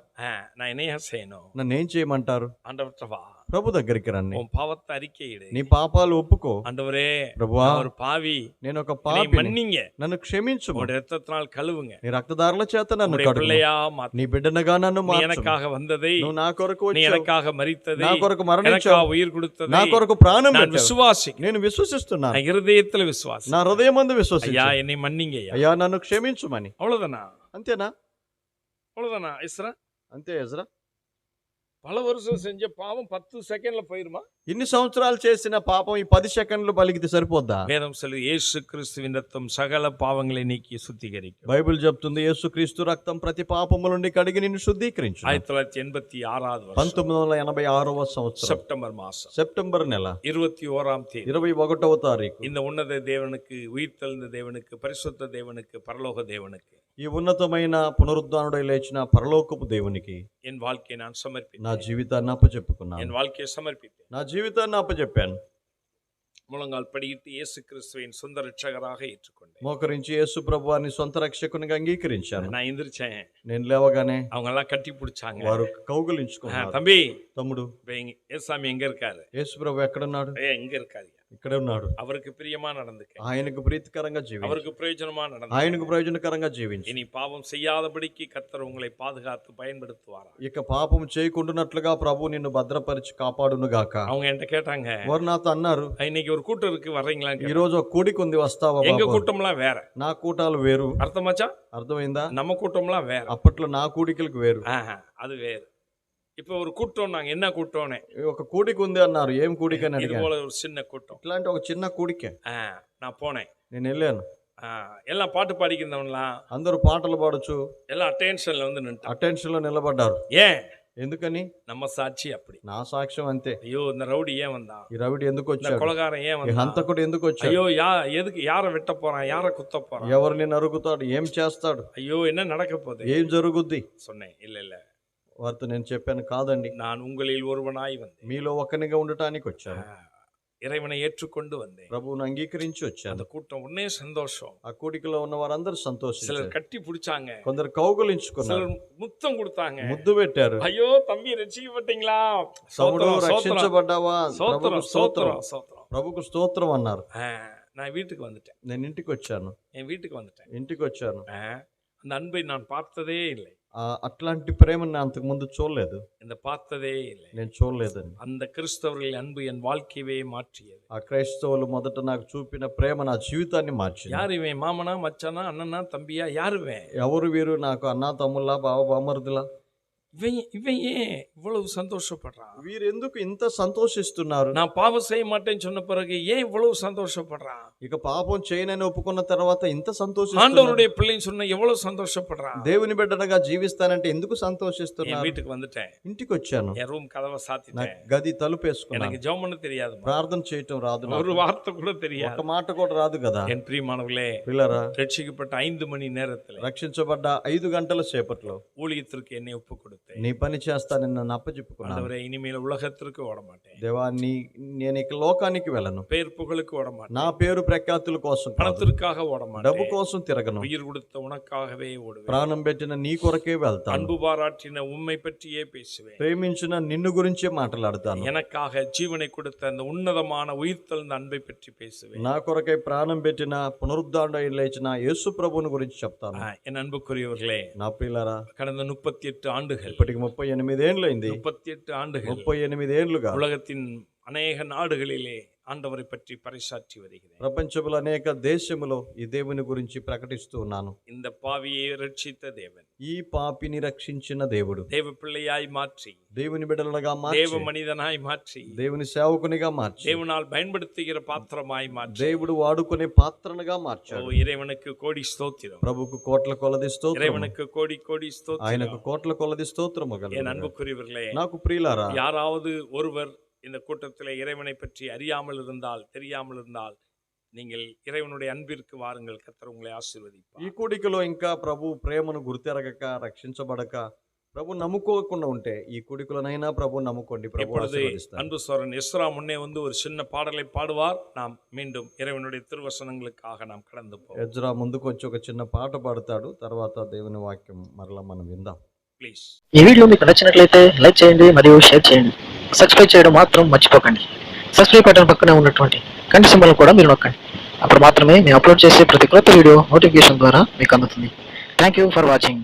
நான் என்னையா செய்யணும்? నన్నేం చేయమంటారు? ஆண்டவர்ட்ட வா, ప్రభు దగ్గరికి రండి, உன் பாவத்தை அறிக்கையிடு. నీ పాపాలు ఒప్పుకో. ஆண்டவரே, ప్రభువా, நான் ஒரு பாவி, నేను ఒక என்னை పాపిని, மன்னிங்க, నన్ను క్షమించు, உங்களுடைய ரத்தத்தினால் கழுவுங்க, నీ రక్తదారుల చేత నన్ను உங்களுடைய కడుగు, பிள்ளையா மாத்து. నీ బిడ్డనగా నన్ను நீ మార్చు. எனக்காக வந்ததை, నువ్వు నా కొరకు நீ వచ్చావు, எனக்காக மரித்ததை, నా కొరకు మరణించావు, எனக்காக உயிர் கொடுத்ததை నా కొరకు ప్రాణం நான் పెట్టావు. விசுவாசிக்கிறேன். నేను విశ్వసిస్తున్నాను, நான் இருதயத்துல விசுவாசி. నా హృదయమందు ஐயா, విశ్వసించు. என்னை மன்னிங்க ஐயா. అయ్యా, నన్ను క్షమించుమని. அவ்வளவுதானா? అంతేనా? அவ்வளவுதானா இஸ்ரா? అంతే ఎజ్రా. பல வருஷம் செஞ்ச பாவம் 10 செகண்ட்ல போயிருமா? ఇన్ని సంవత్సరాలు చేసిన పాపం ఈ 10 సెకండ్లు పలికితే సరిపోద్దా? வேதம் சொல்லு యేసు క్రీస్తుவின் రక్తం సకల పావங்களை నీக்கி சுத்திகரிக்கும். బైబిల్ చెప్తుంది యేసుక్రీస్తు రక్తం ప్రతి పాపము నుండి కడిగి నిన్ను శుద్ధీకరించు. 1986வது வருஷம் 1986వ సంవత్సరం செப்டம்பர் மாசம் సెప్టెంబర్ నెల 21ஆம் தேதி 21వ తారీఖు இந்த உன்னத தேவனுக்கு, உயிர்த்தெழுந்த தேவனுக்கு, பரிசுத்த தேவனுக்கு, பரலோக தேவனுக்கு ఈ ఉన్నతమైన పునరుద్ధానుడై లేచిన పరలోకపు దేవునికి என் வாழ்க்கையை நான் சமர்ப்பித்தேன். నా జీవితాన్ని అప్పచెప్పుకున్నాను. என் வாழ்க்கையை சமர்ப்பித்தேன். నా జీవితాన్ని అప్పచెప్పాను. முழங்கால் படியிட்டு இயேசு கிறிஸ்துவின் சொந்த ரட்சகராக ஏற்றுக்கொண்டேன். మోకరించి యేసు ప్రభువాన్ని సొంత రక్షకునిగా అంగీకరించాను. நான் எந்திரிச்சேன். నేను లేవగానే அவங்க எல்லாம் கட்டி பிடிச்சாங்க. వారు కౌగిలించుకున్నారు. தம்பி, తమ్ముడు, ஏசாமி ఎங்க இருக்காரு? యేసు ప్రభు ఎక్కడున్నాడు? எங்க இருக்காரு? ఇక్కడే ఉన్నాడు. அவருக்கு பிரியமா நடந்துக்க, ఆయనకు ప్రీతికరంగా జీవించు, அவருக்கு பிரயோஜனமா நடந்துக்க, ఆయనకు ప్రయోజనకరంగా జీవించు. இனி பாவம் செய்யாதபடிக்கு கர்த்தர் உங்களை பாதுகாத்து பயன்படுத்துவாரா? ఇక పాపం చేయకుండానట్లుగా ప్రభు నిన్ను భద్రపరిచి కాపాడును గాక. அவங்க என்கிட்ட கேட்டாங்க, వారు నాతో అన్నారు, இன்னைக்கு ஒரு கூட்டம் இருக்கு, வர்றீங்களா? ఈ రోజు ఒక కూడిక ఉంది, వస్తావా? எங்க బాబు? கூட்டம்லாம் வேற. నా కూటాలు వేరు. அர்த்தமாச்சா? అర్థమైందా? நம்ம கூட்டம்லாம் வேற. అప్పట్లో నా కూడికలకు వేరు. அது வேறு. இப்ப ஒரு கூட்டம், நாங்க என்ன கூட்டம்னே, ఒక కూడిక ఉంది అన్నారు. ఏం కూడిక అని இது అడిగాను. போல ஒரு சின்ன கூட்டம். ఇట్లాంటి ఒక చిన్న కూడిక. நான் போனேன். నేను వెళ్ళాను. எல்லாம் பாட்டு பாடிக்கிறவங்களாம் అందరూ పాటలు పాడొచ్చు, எல்லாம் అటెన్షన్ல வந்து நின்னுட்டான். అటెన్షన్ లో నిలబడ్డారు. ஏன்? ఎందుకని? நம்ம சாட்சி அப்படி. నా సాక్ష్యం అంతే. ஐயோ, இந்த ரவுடி ஏன் வந்தான்? ఈ రవిడి ఎందుకు இந்த వచ్చాడు? கொலகாரன் ஏன் ఈ வந்தான்? హంతకుడు ఎందుకు వచ్చాడు? ஐயோ, எதுக்கு யார வெட்ட போறான்? யார குத்த போறான்? ఎవరిని నరుగుతాడు? ఏం చేస్తాడు? ஐயோ, என்ன நடக்க போகுது? ఏం జరుగుద్ది? சொன்னேன். இல்ல వారితో నేను చెప్పాను, కాదండి, நான் உங்களில் ஒருவனாய் வந்தேன். మీలో ఒక్కనిగా ఉండటానికి వచ్చాను. இறைவனை ஏற்றுக்கொண்டு வந்தேன். ప్రభువును అంగీకరించి వచ్చాను. அந்த கூட்டம் உடனே சந்தோஷம். ఆ కూడికలో ఉన్న వారందరూ సంతోషించారు. சிலர் கட்டி பிடிச்சாங்க, కొందరు కౌగులించుకున్నారు, சிலர் முத்தம் கொடுத்தாங்க. ముద్దు పెట్టారు. ஐயோ தம்பி, ரட்சிக்கப்பட்டீங்களா? తమ్ముడు, రక్షించబడ్డావా? சோத்திரம் ప్రభుకు స్తోత్రం, சோத்திரம். ప్రభుకు స్తోత్రం అన్నారు. நான் வீட்டுக்கு வந்துட்டேன். నేను ఇంటికి వచ్చాను. என் வீட்டுக்கு வந்துட்டேன். ఇంటికి వచ్చాను. அந்த அன்பை நான் பார்த்ததே இல்லை. అట్లాంటి ప్రేమను నేను అంతకు ముందు చూడలేదు. இந்த பார்த்ததே இல்லை. నేను చూడలేదండి. அந்த கிறிஸ்தவர்களின் அன்பு என் வாழ்க்கையவே மாற்றியது. ఆ క్రైస్తవులు మొదట నాకు చూపిన ప్రేమ నా జీవితాన్ని మార్చింది. யார் இவன்? மாமனா, மச்சானா, அண்ணனா, தம்பியா? யாருவேன்? ఎవరు వీరు? నాకు అన్నా తమ్ముళ్ళ, బావ బామరుదులా? இவன் ஏன் இவ்வளவு சந்தோஷப்படுறான்? వీరు ఎందుకు ఇంత సంతోషిస్తున్నారు? நான் பாவம் செய்ய மாட்டேன்னு சொன்ன பிறகு ஏன் இவ்வளவு சந்தோஷப்படுறான்? ఇక పాపం చేయనని ఒప్పుకున్న తర్వాత ఇంత సంతోషిస్తున్నారు. ஆண்டவருடைய பிள்ளைன்னு சொன்ன எவ்வளவு சந்தோஷப்படுறான்? దేవుని బిడ్డగా జీవిస్తానంటే ఎందుకు என் సంతోషిస్తున్నారు? வீட்டுக்கு வந்துட்டேன். ఇంటికి వచ్చాను. என் ரூம் கதவை నా சாத்திட்டேன். గది తలుపేసుకున్నాను. எனக்கு ஜெபம் பண்ண தெரியாது. ప్రార్థన చేయటం రాదు నాకు. ஒரு வார்த்தை கூட தெரியாது. ఒక మాట కూడా రాదు కదా. என் பிரியமானவர்களே, పిల్లరా, ரட்சிக்கப்பட்ட 5 மணி நேரத்துல రక్షించబడ్డ 5 గంటల సేపట్లో ஊழியத்திற்கு என்னை ஒப்பு கொடுத்தேன். నీ పని చేస్తానని నన్ను అప్పచెప్పుకున్నాను. ஆண்டவரே, இனிமேல் உலகத்திற்கு ஓட மாட்டேன். దేవా, నేను ఇక లోకానికి వెళ్ళను. பேர் புகழுக்கு ஓட மாட்டேன். నా పేరు ప్రఖ్యాతుల కోసం కాదు, பணத்திற்காக ஓட డబ్బు மாட்டேன். కోసం తిరగను. உயிர் கொடுத்த உனக்காகவே ஓடுவேன். ప్రాణం పెట్టిన నీ కొరకే వెళ్తాను. அன்பு பாராட்டின உம்மை பற்றியே பேசுவேன். ప్రేమించిన నిన్ను గురించే మాట్లాడతాను. எனக்காக ஜீவனை கொடுத்த அந்த உன்னதமான உயிர்த்தெழுந்த அன்பை பற்றி பேசுவேன். నా కొరకై ప్రాణం పెట్టిన పునరుద్ధారణ లేచిన యేసు ప్రభువుని గురించి చెప్తాను. என் அன்புக்குரியவர்களே, నా పిల్లరా, கடந்த 38 ఆண்டுகள், ఇప్పటికి 38 ఏండ్లైంది. 38 ஆண்டுகள் 38 ఏండ్లుగా உலகத்தின் அநேக நாடுகளிலே ஆண்டவரை பற்றி பறைசாற்றி வருகிறேன். ప్రపంచంలో అనేక దేశములో ఈ దేవుని గురించి ప్రకటిస్తూ ఉన్నాను. இந்த பாவியை ரட்சித்த தேவன், ఈ పాపిని రక్షించిన దేవుడు, தேவ பிள்ளையாய் மாற்றி, దేవుని బిడ్డలుగా தேவ మార్చి, மனிதனாய் மாற்றி, దేవుని సేవకునిగా మార్చి, தேவனால் பயன்படுத்துகிற பாத்திரமாய் மாற்றி, దేవుడు వాడుకునే పాత్రనుగా మార్చాడు. இறைவனுக்கு கோடி ஸ்தோத்திரம். ప్రభుకు కోట్ల కొలది స్తోత్రం, இறைவனுக்கு கோடி கோடி ஸ்தோத்திரம். ఆయనకు కోట్ల కొలది స్తోత్రము என் కలుగును. அன்புக்குரியவர்களே, నాకు ప్రియులారా, யாராவது ஒருவர் இந்த கூட்டத்திலே இறைவனை பற்றி அறியாமல் இருந்தால், தெரியாமல் இருந்தால், நீங்கள் இறைவனுடைய அன்பிற்கு வாருங்கள். கர்த்தர் உங்களை ஆசீர்வதிப்பார். ఈ కూడికలో ఇంకా ప్రభు ప్రేమను గుర్తెరగక, రక్షించబడక, ప్రభు నమ్ముకోకుండా ఉంటే ఈ కూడికలోనైనా ప్రభు నమ్ముకోండి. ప్రభు இப்பொழுது ఆశీర్వదిస్తాడు. அன்பு சோரன் எஸ்ரா முன்னே வந்து ஒரு சின்ன பாடலை பாடுவார். நாம் மீண்டும் இறைவனுடைய திருவசனங்களுக்காக நாம் கடந்து போவோம். ఎజ్రా ముందుకు వచ్చి ఒక చిన్న పాట పాడతాడు. తర్వాత దేవుని వాక్యం మరలా మనం విందాం. ప్లీజ్. ఈ వీడియో మీకు నచ్చినట్లయితే లైక్ చేయండి మరియు షేర్ చేయండి. సబ్స్క్రైబ్ చేయడం మాత్రం మర్చిపోకండి. సబ్స్క్రైబ్ బటన్ పక్కనే ఉన్నటువంటి గంట సింబల్ కూడా మీరు నొక్కండి. అప్పుడు మాత్రమే మేము అప్లోడ్ చేసే ప్రతి కొత్త వీడియో నోటిఫికేషన్ ద్వారా మీకు అందుతుంది. Thank you for watching.